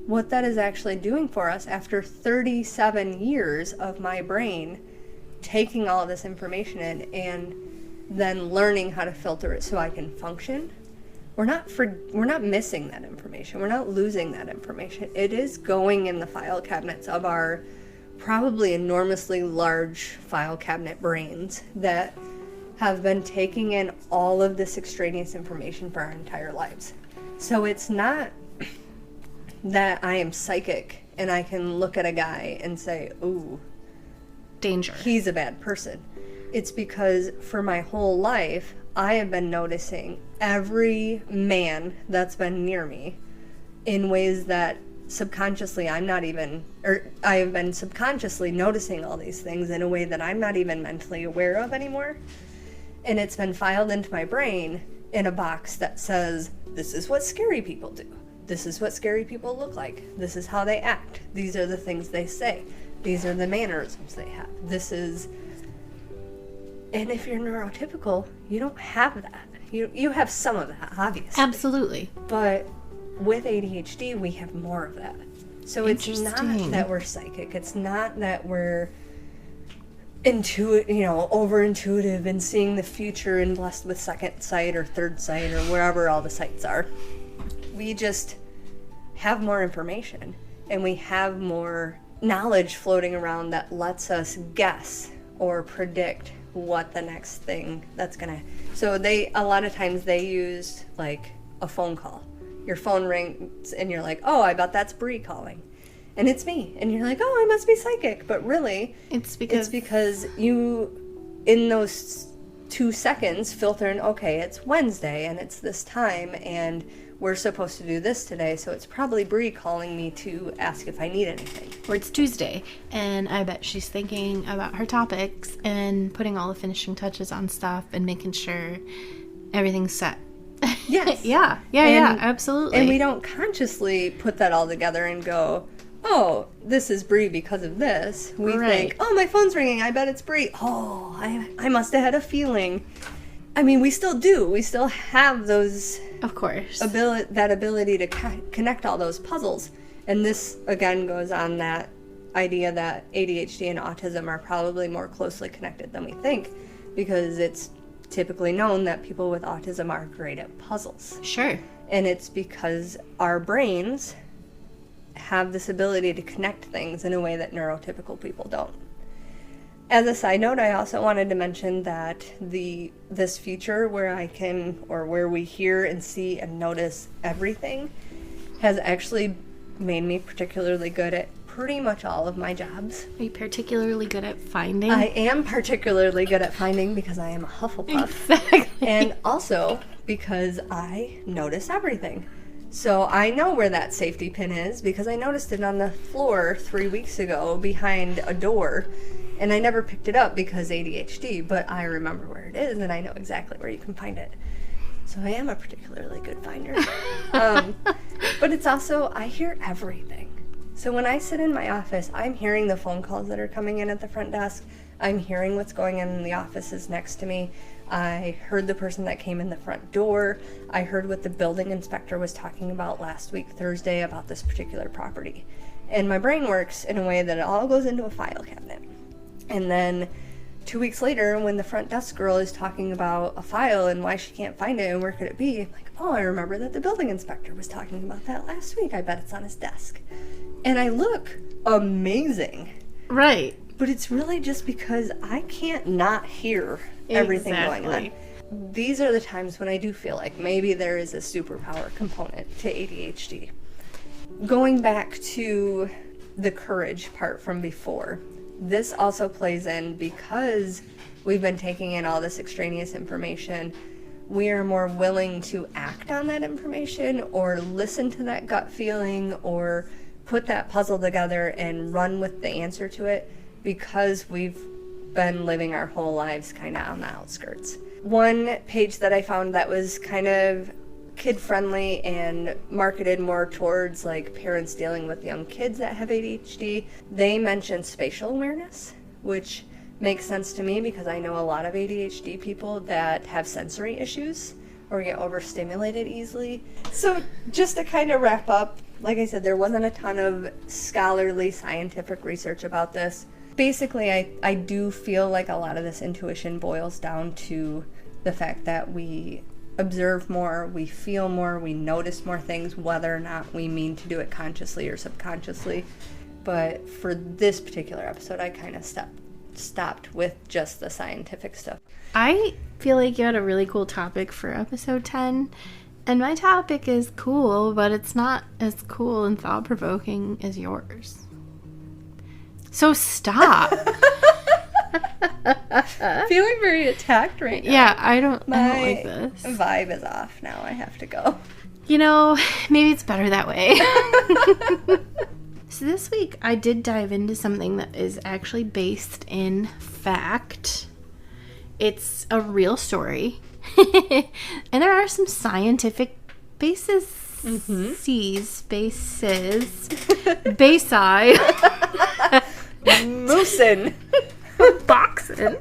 What that is actually doing for us after 37 years of my brain taking all of this information in and then learning how to filter it so I can function, we're not missing that information. We're not losing that information. It is going in the file cabinets of our probably enormously large file cabinet brains that have been taking in all of this extraneous information for our entire lives. So it's not that I am psychic and I can look at a guy and say, ooh, danger, he's a bad person. It's because for my whole life, I have been noticing every man that's been near me in ways that subconsciously I have been subconsciously noticing all these things in a way that I'm not even mentally aware of anymore. And it's been filed into my brain in a box that says, this is what scary people do. This is what scary people look like. This is how they act. These are the things they say. These are the mannerisms they have. And if you're neurotypical, you don't have that. You have some of that, obviously. Absolutely. But with ADHD, we have more of that. So it's not that we're psychic. It's not that we're over intuitive and seeing the future and blessed with second sight or third sight or wherever all the sights are. We just have more information and we have more knowledge floating around that lets us guess or predict what the next thing that's gonna. So a lot of times they use like a phone call. Your phone rings and you're like, oh, I bet that's Bree calling. And it's me. And you're like, oh, I must be psychic. But really, it's because you, in those 2 seconds, filter in, okay, it's Wednesday and it's this time and we're supposed to do this today, so it's probably Bree calling me to ask if I need anything. Or it's Tuesday, and I bet she's thinking about her topics and putting all the finishing touches on stuff and making sure everything's set. Yes. Yeah, absolutely. And we don't consciously put that all together and go, oh, this is Bree because of this. We think, oh, my phone's ringing, I bet it's Bree. Oh, I must have had a feeling. I mean, we still do. We still have those... Of course. That ability to connect all those puzzles. And this, again, goes on that idea that ADHD and autism are probably more closely connected than we think, because it's typically known that people with autism are great at puzzles. Sure. And it's because our brains have this ability to connect things in a way that neurotypical people don't. As a side note, I also wanted to mention that this future where we hear and see and notice everything has actually made me particularly good at pretty much all of my jobs. Are you particularly good at finding? I am particularly good at finding because I am a Hufflepuff. Exactly. And also because I notice everything. So I know where that safety pin is because I noticed it on the floor 3 weeks ago behind a door, and I never picked it up because ADHD, but I remember where it is and I know exactly where you can find it. So I am a particularly good finder. But it's also, I hear everything. So when I sit in my office, I'm hearing the phone calls that are coming in at the front desk. I'm hearing what's going on in the offices next to me. I heard the person that came in the front door. I heard what the building inspector was talking about last week, Thursday, about this particular property. And my brain works in a way that it all goes into a file cabinet. And then 2 weeks later, when the front desk girl is talking about a file and why she can't find it and where could it be, I'm like, oh, I remember that the building inspector was talking about that last week. I bet it's on his desk. And I look amazing. Right. But it's really just because I can't not hear everything going on. These are the times when I do feel like maybe there is a superpower component to ADHD. Going back to the courage part from before, this also plays in because we've been taking in all this extraneous information. We are more willing to act on that information or listen to that gut feeling or put that puzzle together and run with the answer to it because we've been living our whole lives kind of on the outskirts. One page that I found that was kind of kid-friendly and marketed more towards like parents dealing with young kids that have ADHD, they mentioned spatial awareness, which makes sense to me because I know a lot of ADHD people that have sensory issues or get overstimulated easily. So just to kind of wrap up, like I said, there wasn't a ton of scholarly scientific research about this. Basically, I do feel like a lot of this intuition boils down to the fact that we observe more, we feel more, we notice more things, whether or not we mean to do it consciously or subconsciously. But for this particular episode, I kind of stopped with just the scientific stuff. I feel like you had a really cool topic for episode 10, and my topic is cool, but it's not as cool and thought-provoking as yours. So stop. Feeling very attacked right now. Yeah, I don't like this. My vibe is off now. I have to go. You know, maybe it's better that way. So this week I did dive into something that is actually based in fact. It's a real story. And there are some scientific bases. Bayside. Moosin. Boxing.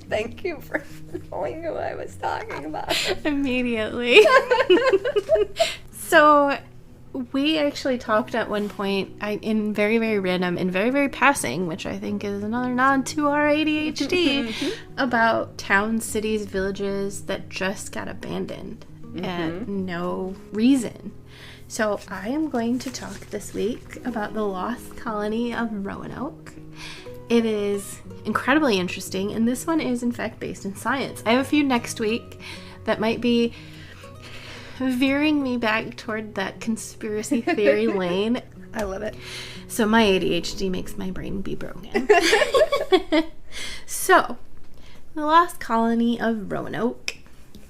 Thank you for knowing who I was talking about. Immediately. So we actually talked at one point, in very, very random and very, very passing, which I think is another nod to our ADHD, about towns, cities, villages that just got abandoned at no reason. So I am going to talk this week about the lost colony of Roanoke. It is incredibly interesting, and this one is in fact based in science. I have a few next week that might be veering me back toward that conspiracy theory lane. I love it. So my ADHD makes my brain be broken. So, the lost colony of Roanoke.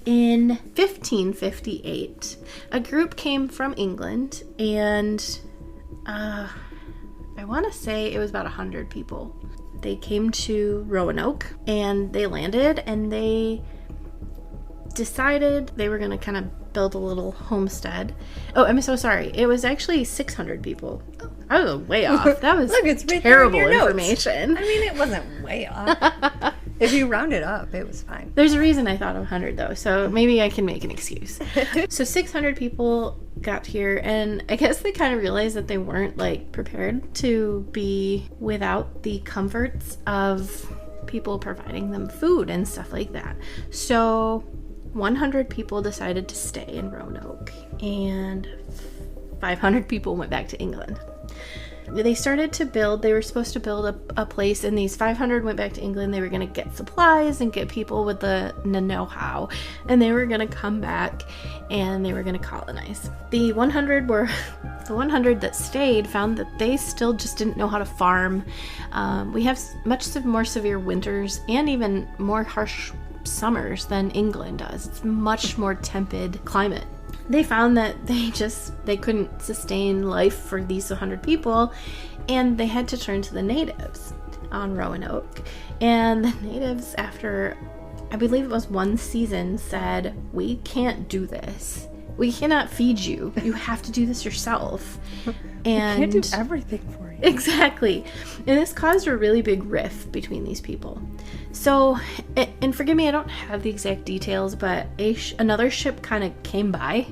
In 1558, a group came from England, and I want to say it was about 100 people. They came to Roanoke, and they landed, and they decided they were going to kind of build a little homestead. Oh, I'm so sorry. It was actually 600 people. I was way off. That was Look, it's right terrible there in your information. I mean, it wasn't way off. If you round it up, it was fine. There's a reason I thought of 100, though, so maybe I can make an excuse. So 600 people got here, and I guess they kind of realized that they weren't, prepared to be without the comforts of people providing them food and stuff like that. So 100 people decided to stay in Roanoke, and 500 people went back to England. They started to build. They were supposed to build a place, and these 500 went back to England. They were going to get supplies and get people with the know-how, and they were going to come back and they were going to colonize. The 100 that stayed found that they still just didn't know how to farm. We have much more severe winters and even more harsh summers than England does. It's much more temperate climate. They found that they couldn't sustain life for these 100 people, and they had to turn to the natives on Roanoke. And the natives, after I believe it was one season, said, "We can't do this. We cannot feed you. You have to do this yourself." And we can't do everything for you. Exactly. And this caused a really big rift between these people. So, and forgive me, I don't have the exact details, but another ship kind of came by,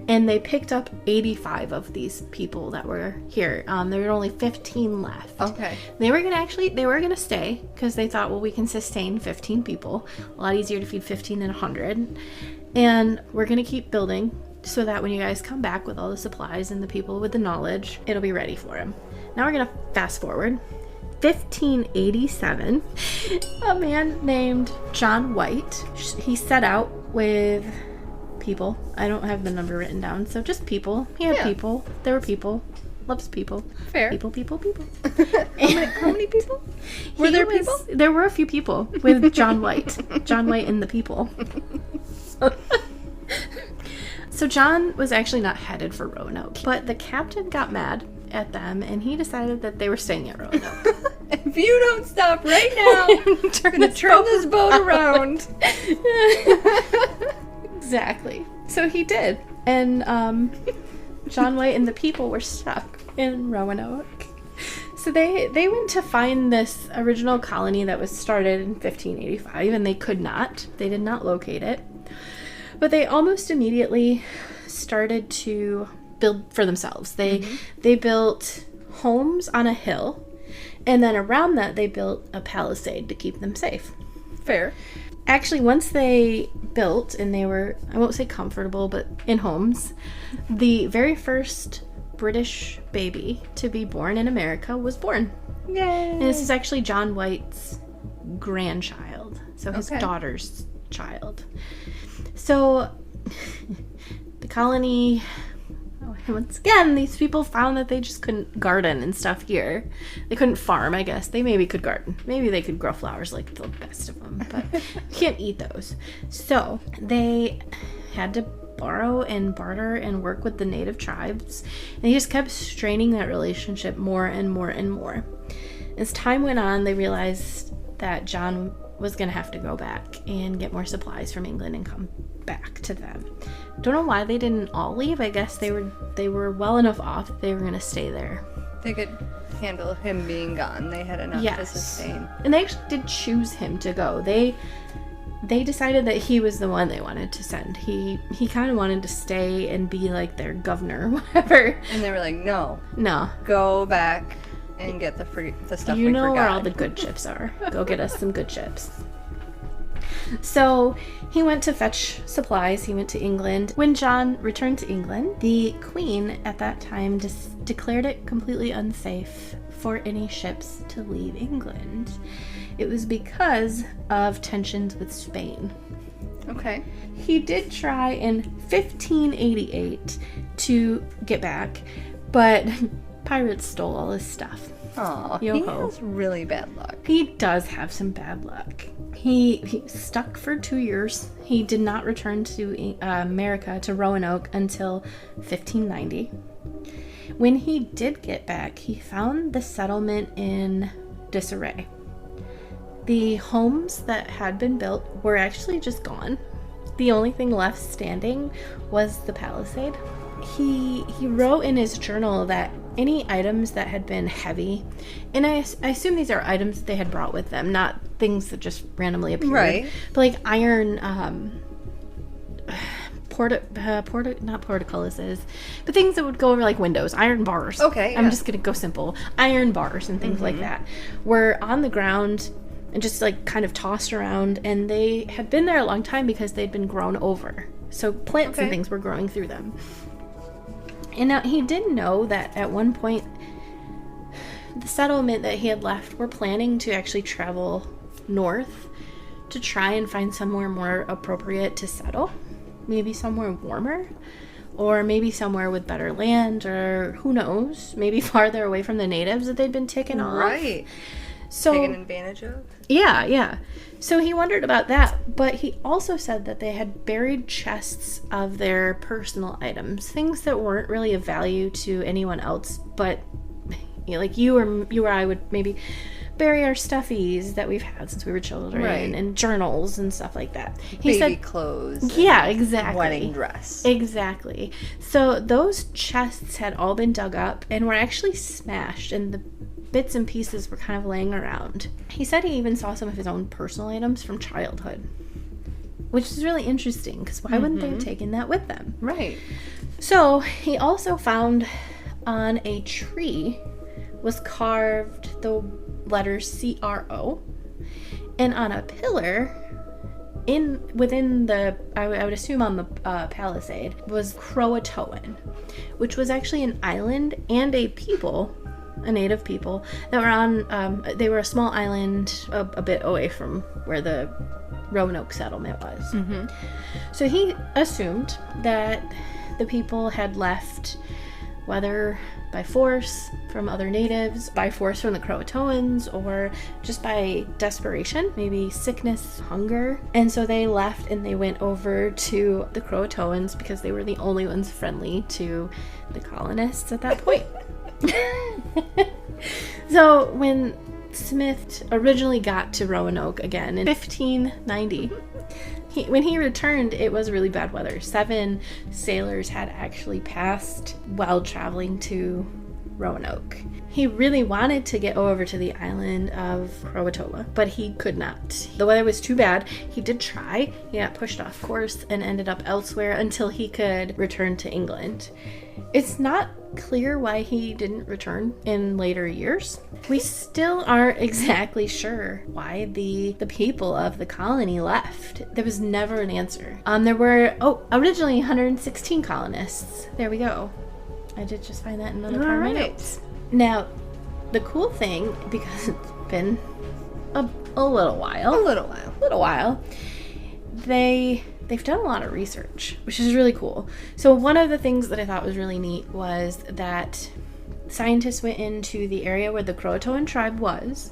and they picked up 85 of these people that were here. There were only 15 left. Okay. They were gonna stay because they thought, well, we can sustain 15 people. A lot easier to feed 15 than 100. And we're gonna keep building so that when you guys come back with all the supplies and the people with the knowledge, it'll be ready for them. Now we're gonna fast forward. 1587, a man named John White, he set out with people. I don't have the number written down, so just people. He had people. There were people. Loves people. Fair. People. How many people? Were there people? There were a few people with John White. John White and the people. So John was actually not headed for Roanoke, but the captain got mad at them, and he decided that they were staying at Roanoke. If you don't stop right now, I'm going to turn this boat around. Exactly. So he did. And John White and the people were stuck in Roanoke. So they went to find this original colony that was started in 1585, and they could not. They did not locate it. But they almost immediately started to build for themselves. They built homes on a hill, and then around that they built a palisade to keep them safe. Fair. Actually, once they built and they were, I won't say comfortable, but in homes, the very first British baby to be born in America was born. Yay! And this is actually John White's grandchild, so his daughter's child. So the colony, once again, these people found that they just couldn't garden and stuff here. They couldn't farm, I guess. They maybe could garden. Maybe they could grow flowers like the best of them, but you can't eat those. So they had to borrow and barter and work with the native tribes. And they just kept straining that relationship more and more and more. As time went on, they realized that John was going to have to go back and get more supplies from England and come back to them. Don't know why they didn't all leave. I guess they were well enough off that they were going to stay there. They could handle him being gone. They had enough to sustain. And they actually did choose him to go. They decided that he was the one they wanted to send. He kind of wanted to stay and be like their governor or whatever. And they were like, no, go back and get the stuff we forgot. You know where all the good chips are. Go get us some good chips. So he went to fetch supplies. He went to England. When John returned to England, the Queen at that time declared it completely unsafe for any ships to leave England. It was because of tensions with Spain. Okay. He did try in 1588 to get back, but pirates stole all his stuff. Aw, he has really bad luck. He does have some bad luck. He stuck for 2 years. He did not return to America, to Roanoke, until 1590. When he did get back, he found the settlement in disarray. The homes that had been built were actually just gone. The only thing left standing was the palisade. He wrote in his journal that any items that had been heavy, and I assume these are items that they had brought with them, not things that just randomly appeared. Right. But like iron, not portcullises, but things that would go over like windows, iron bars. Okay. I'm just gonna go simple. Iron bars and things like that were on the ground and just like kind of tossed around, and they had been there a long time because they'd been grown over. So plants and things were growing through them. And now he did know that at one point the settlement that he had left were planning to actually travel north to try and find somewhere more appropriate to settle. Maybe somewhere warmer, or maybe somewhere with better land, or who knows, maybe farther away from the natives that they'd been taken off. Right. So, taken advantage of? Yeah. So he wondered about that, but he also said that they had buried chests of their personal items, things that weren't really of value to anyone else, but like you or I would maybe bury our stuffies that we've had since we were children, right, and journals and stuff like that. He said clothes. Yeah, exactly. Wedding dress. Exactly. So those chests had all been dug up and were actually smashed, and the bits and pieces were kind of laying around. He said he even saw some of his own personal items from childhood, which is really interesting because why wouldn't they have taken that with them? Right. So he also found on a tree was carved the letters CRO, and on a pillar within the I would assume on the palisade was Croatoan, which was actually an island and a native people that were on they were a small island a bit away from where the Roanoke settlement was. So he assumed that the people had left, whether by force from other natives, by force from the Croatoans, or just by desperation, maybe sickness, hunger. And so they left and they went over to the Croatoans because they were the only ones friendly to the colonists at that point. So when Smith originally got to Roanoke again in 1590, when he returned, it was really bad weather. 7 sailors had actually passed while traveling to Roanoke. He really wanted to get over to the island of Croatoa, but he could not. The weather was too bad. He did try. He got pushed off course and ended up elsewhere until he could return to England. It's not clear why he didn't return in later years. We still aren't exactly sure why the people of the colony left. There was never an answer. There were originally 116 colonists. There we go. I did just find that in another part of my notes. Now, the cool thing, because it's been a little while, they've done a lot of research, which is really cool. So one of the things that I thought was really neat was that scientists went into the area where the Croatoan tribe was,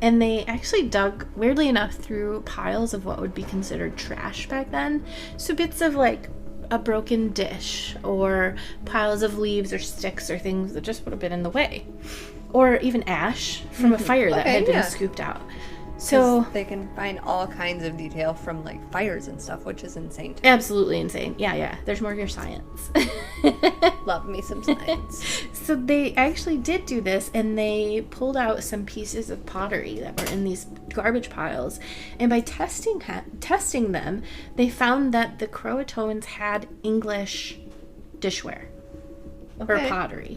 and they actually dug, weirdly enough, through piles of what would be considered trash back then. So bits of like a broken dish, or piles of leaves or sticks or things that just would have been in the way, or even ash from a fire that had been scooped out. So they can find all kinds of detail from like fires and stuff, which is insane too. Absolutely insane. Yeah. There's more of your science. Love me some science. So they actually did do this, and they pulled out some pieces of pottery that were in these garbage piles, and by testing them, they found that the Croatoans had English dishware. Or pottery.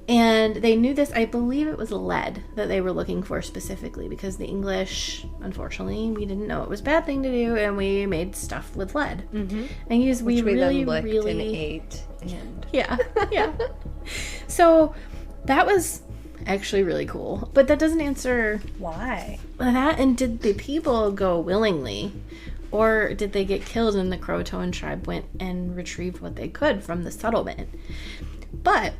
And they knew this. I believe it was lead that they were looking for specifically, because the English, unfortunately, we didn't know it was a bad thing to do, and we made stuff with lead. And we really, then licked really and ate. And yeah. So that was actually really cool, but that doesn't answer why that. And did the people go willingly, or did they get killed and the Croatoan tribe went and retrieved what they could from the settlement? But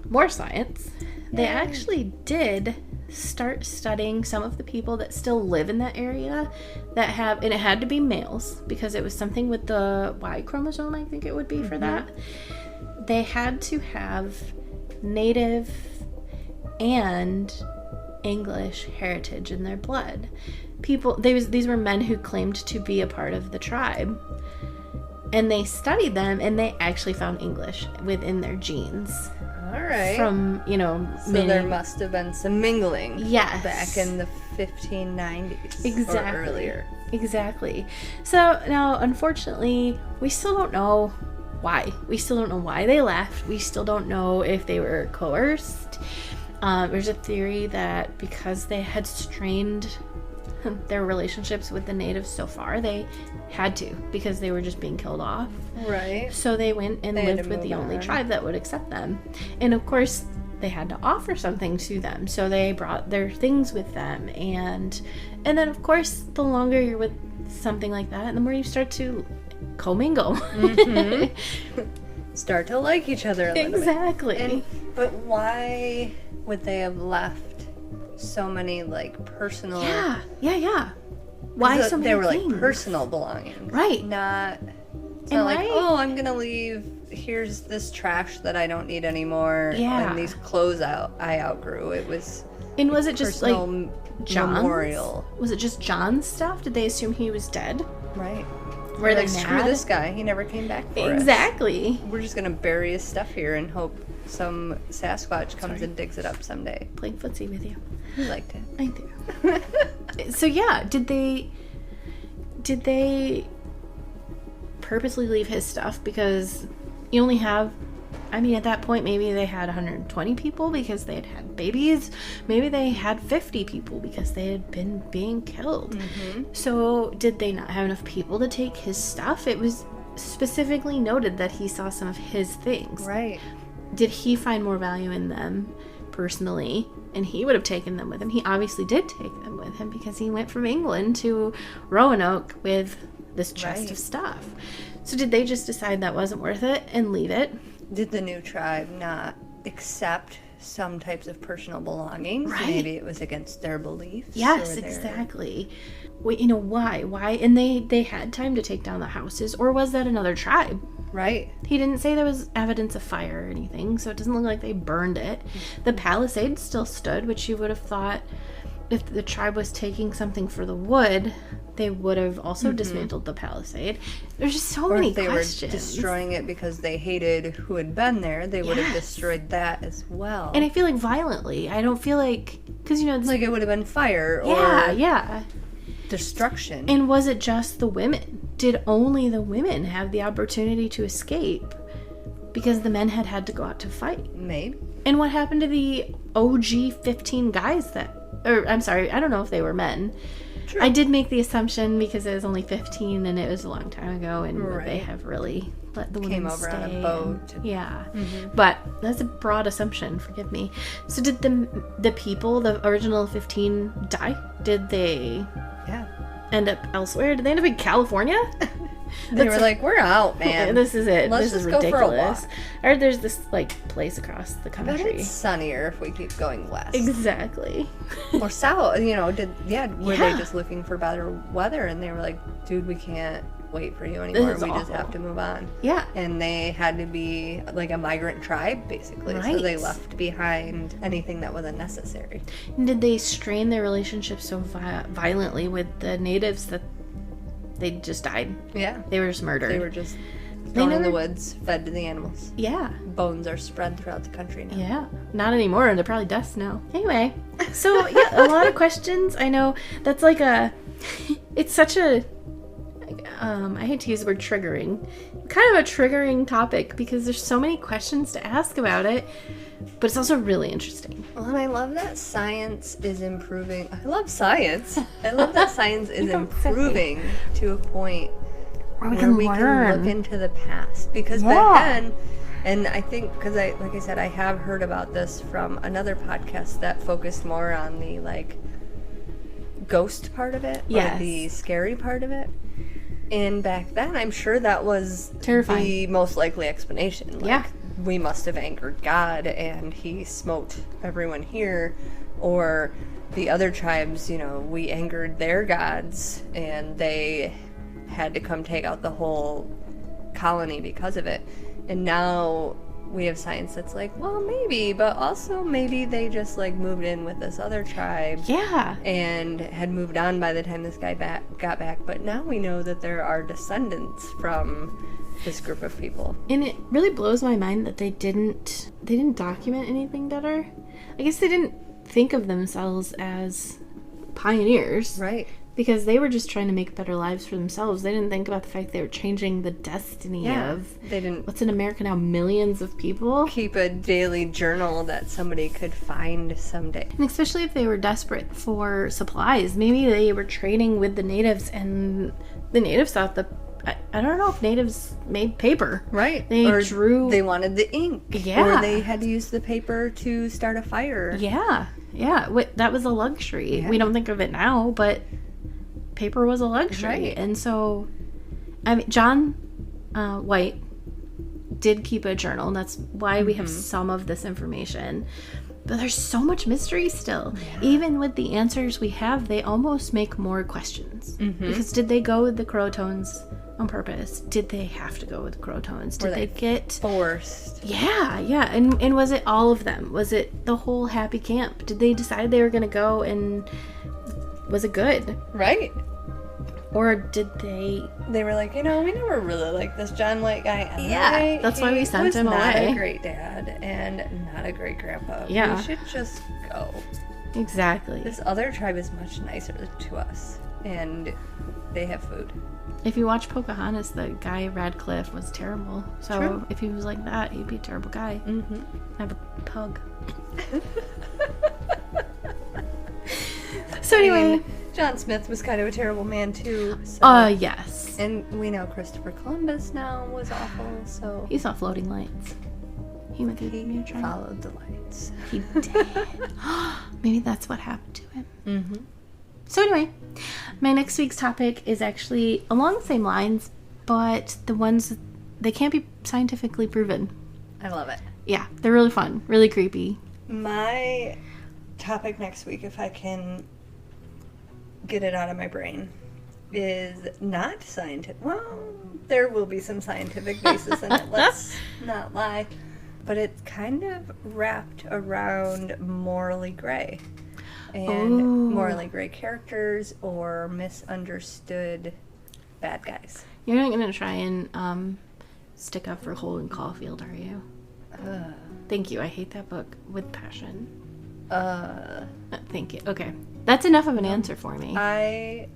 more science. They actually did start studying some of the people that still live in that area that have, and it had to be males because it was something with the Y chromosome, I think it would be for that. They had to have native and English heritage in their blood. These were men who claimed to be a part of the tribe. And they studied them, and they actually found English within their genes. All right. From, so there must have been some mingling. Yes. Back in the 1590s. Exactly. Or earlier. Exactly. So now, unfortunately, we still don't know why. We still don't know why they left. We still don't know if they were coerced. There's a theory that because they had strained their relationships with the natives so far, they had to, because they were just being killed off. Right. So they went and lived with the only tribe that would accept them. And of course, they had to offer something to them. So they brought their things with them. And then, of course, the longer you're with something like that, the more you start to commingle. Start to like each other a little bit. Exactly. But why would they have left so many, like, personal... Yeah. Why so many They were, things? like, personal belongings. Right. It's not like, I'm going to leave, here's this trash that I don't need anymore, and these clothes I outgrew. It was... And was it just, like, John's? Memorial. Was it just John's stuff? Did they assume he was dead? Right. Were they screw mad? this guy, he never came back for us. Exactly. We're just going to bury his stuff here and hope some Sasquatch comes and digs it up someday. Playing footsie with you. You liked it. I do. So yeah, did they purposely leave his stuff? Because you only have, I mean, at that point, maybe they had 120 people because they had had babies. Maybe they had 50 people because they had been being killed. Mm-hmm. So did they not have enough people to take his stuff? It was specifically noted that he saw some of his things. Right. Did he find more value in them personally? And he would have taken them with him. He obviously did take them with him because he went from England to Roanoke with this chest of stuff. So did they just decide that wasn't worth it and leave it? Did the new tribe not accept some types of personal belongings? Right. Maybe it was against their beliefs. Yes, exactly. Wait, why? Why? And they had time to take down the houses, or was that another tribe? Right. He didn't say there was evidence of fire or anything, so it doesn't look like they burned it. The palisade still stood, which you would have thought if the tribe was taking something for the wood, they would have also dismantled the palisade. There's just so many questions. Or if they were destroying it because they hated who had been there, they would have destroyed that as well. And I feel like violently. I don't feel like... Because, it's like it would have been fire or... Yeah. Destruction. And was it just the women? Did only the women have the opportunity to escape because the men had to go out to fight? Maybe. And what happened to the OG 15 guys I'm sorry, I don't know if they were men. True. I did make the assumption because it was only 15 and it was a long time ago, and they have really let the women stay. Came over on a boat. But that's a broad assumption, forgive me. So did the people, the original 15, die? Did they end up elsewhere? Did they end up in California? They were like, we're out, man. This is it. Let's this just is go ridiculous. for a walk. Or there's this place across the country. I bet it's sunnier if we keep going west. Exactly. Or south. Were they just looking for better weather? And they were like, dude, we can't wait for you anymore. We just have to move on. Yeah. And they had to be like a migrant tribe, basically. Right. So they left behind anything that wasn't necessary. And did they strain their relationship so violently with the natives that they just died? Yeah. They were just murdered. They were just thrown in the woods, fed to the animals. Yeah. Bones are spread throughout the country now. Yeah. Not anymore. They're probably dust now. Anyway. So, a lot of questions. I know that's like it's such a, I hate to use the word triggering. Kind of a triggering topic because there's so many questions to ask about it. But it's also really interesting. Well, and I love that science is improving. I love science. I love that science is improving to a point where we can look into the past. Because back then, and I think, because like I said, I have heard about this from another podcast that focused more on the, ghost part of it. Or the scary part of it. And back then, I'm sure that was terrifying. The most likely explanation. We must have angered God and he smote everyone here. Or the other tribes, we angered their gods and they had to come take out the whole colony because of it. And now we have science that's like, well, maybe, but also maybe they just moved in with this other tribe. Yeah. And had moved on by the time this guy got back. But now we know that there are descendants from this group of people. And it really blows my mind that they didn't document anything better. I guess they didn't think of themselves as pioneers. Right. Because they were just trying to make better lives for themselves. They didn't think about the fact they were changing the destiny of... They didn't... What's in America now? Millions of people? Keep a daily journal that somebody could find someday. And especially if they were desperate for supplies. Maybe they were trading with the natives and the natives thought I don't know if natives made paper. Right. They wanted the ink. Yeah. Or they had to use the paper to start a fire. Yeah. Yeah. That was a luxury. Yeah. We don't think of it now, but paper was a luxury. Right. And so, John White did keep a journal, and that's why we have some of this information. But there's so much mystery still. Yeah. Even with the answers we have, they almost make more questions. Because did they go with the Croatones on purpose? Did they have to go with the Croatones? Did they get forced? Yeah. And was it all of them? Was it the whole happy camp? Did they decide they were going to go, and was it good? Right. Or did they were like, we never really liked this John White guy anyway. Yeah, that's why we sent him away. Not a great dad and not a great grandpa. Yeah. We should just go. Exactly. This other tribe is much nicer to us, and they have food. If you watch Pocahontas, the guy Radcliffe was terrible. So True. If he was like that, he'd be a terrible guy. Have a pug. So anyway, John Smith was kind of a terrible man too. So. Yes. And we know Christopher Columbus now was awful, so... He saw floating lights. He followed the lights. He did. Maybe that's what happened to him. So anyway, my next week's topic is actually along the same lines, but the ones, they can't be scientifically proven. I love it. Yeah, they're really fun, really creepy. My topic next week, if I can get it out of my brain, is not scientific. Well, there will be some scientific basis in it, let's not lie. But it's kind of wrapped around morally gray. And morally gray characters or misunderstood bad guys. You're not going to try and stick up for Holden Caulfield, are you? Thank you. I hate that book with passion. Thank you. Okay. That's enough of an answer for me. I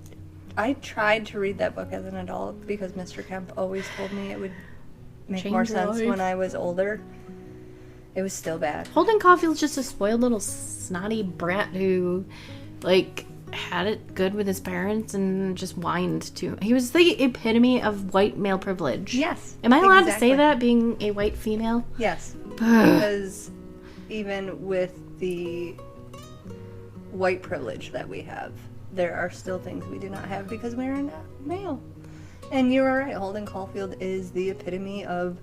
tried to read that book as an adult because Mr. Kemp always told me it would make more sense when I was older. It was still bad. Holden Caulfield's just a spoiled little snotty brat who, had it good with his parents and just whined to. He was the epitome of white male privilege. Yes. Am I allowed to say that, being a white female? Yes. Because even with the white privilege that we have, there are still things we do not have because we are not male. And you are right. Holden Caulfield is the epitome of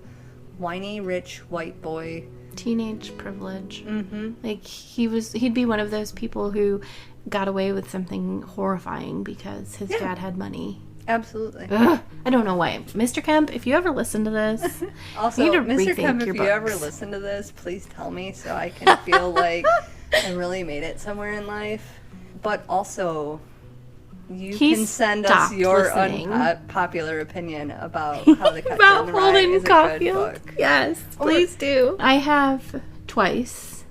whiny, rich, white boy. Teenage privilege. He'd be one of those people who got away with something horrifying because his dad had money. Absolutely. Ugh, I don't know why. Mr. Kemp, if you ever listen to this, also, you need to Mr. Kemp, if your you books. ever listen to this, please tell me so I can feel like I really made it somewhere in life. But also, you can send us your unpopular opinion about how the Catcher in the Rye is a good book. Yes, please do. I have twice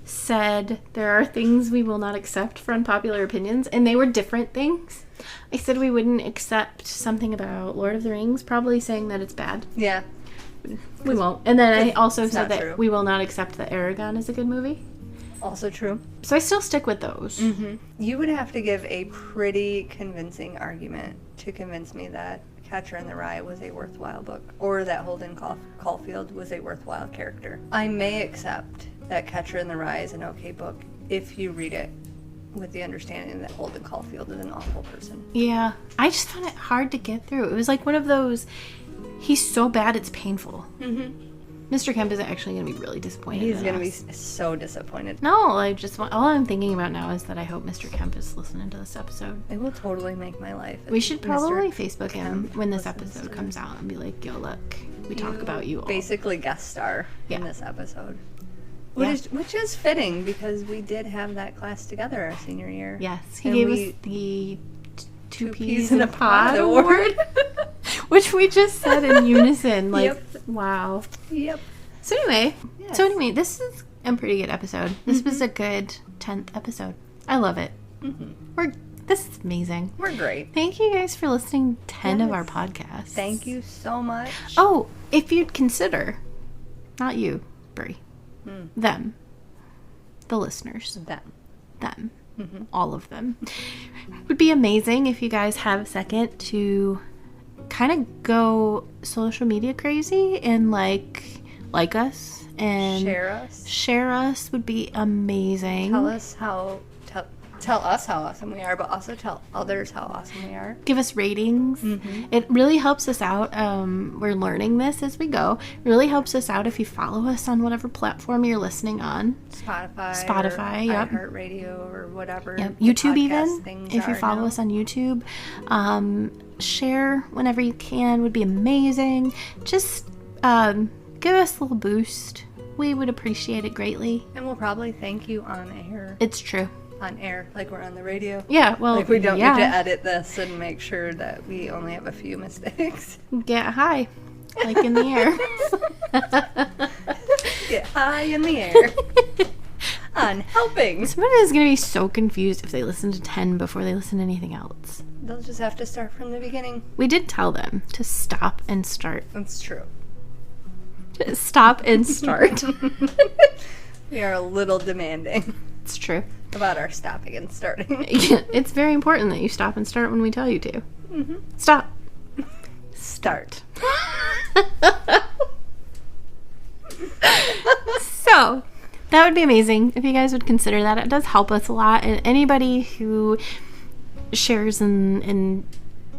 said there are things we will not accept for unpopular opinions, and they were different things. I said we wouldn't accept something about Lord of the Rings, probably saying that it's bad. Yeah. We won't. And then I also said that we will not accept that Aragon is a good movie. Also true. So I still stick with those. You would have to give a pretty convincing argument to convince me that Catcher in the Rye was a worthwhile book, or that Holden Caulfield was a worthwhile character. I may accept that Catcher in the Rye is an okay book if you read it with the understanding that Holden Caulfield is an awful person. Yeah. I just found it hard to get through. It was like one of those, he's so bad it's painful. Mr. Kemp is actually going to be really disappointed. He's going to be so disappointed. No, all I'm thinking about now is that I hope Mr. Kemp is listening to this episode. It will totally make my life. We should probably Facebook him when this episode comes out and be like, yo, look, we talk about you all. Basically guest star in this episode. Which is fitting because we did have that class together our senior year. Yes, he gave us the two peas in a pod award. Which we just said in unison. Wow. Yep. So anyway, this is a pretty good episode. This was a good 10th episode. I love it. This is amazing. We're great. Thank you guys for listening to 10 of our podcasts. Thank you so much. Oh, if you'd consider, not you, Brie, them, the listeners, them, all of them, would be amazing if you guys have a second to kind of go social media crazy and like us and share us would be amazing. Tell us how tell us how awesome we are, but also tell others how awesome we are. Give us ratings. It really helps us out. We're learning this as we go. It really helps us out if you follow us on whatever platform you're listening on. Spotify, yep. iHeartRadio, or whatever. Yep. the YouTube podcast even, things if you are follow now. us on YouTube. Share whenever you can would be amazing. Just give us a little boost. We would appreciate it greatly. And we'll probably thank you on air. It's true. On air, like we're on the radio. Yeah, well, Like we don't yeah. need to edit this and make sure that we only have a few mistakes. Get high, like in the air. Get high in the air. On helping. Someone is going to be so confused if they listen to 10 before they listen to anything else. They'll just have to start from the beginning. We did tell them to stop and start. That's true. Stop and start. We are a little demanding It's true. about our stopping and starting. It's very important that you stop and start when we tell you to. Stop. Start. So, that would be amazing if you guys would consider that. It does help us a lot. And anybody who shares and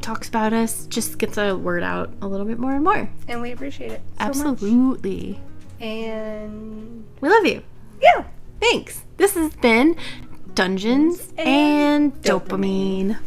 talks about us just gets a word out a little bit more and more. And we appreciate it so Absolutely. much. And We love you. yeah. Thanks. This has been Dungeons and And Dopamine.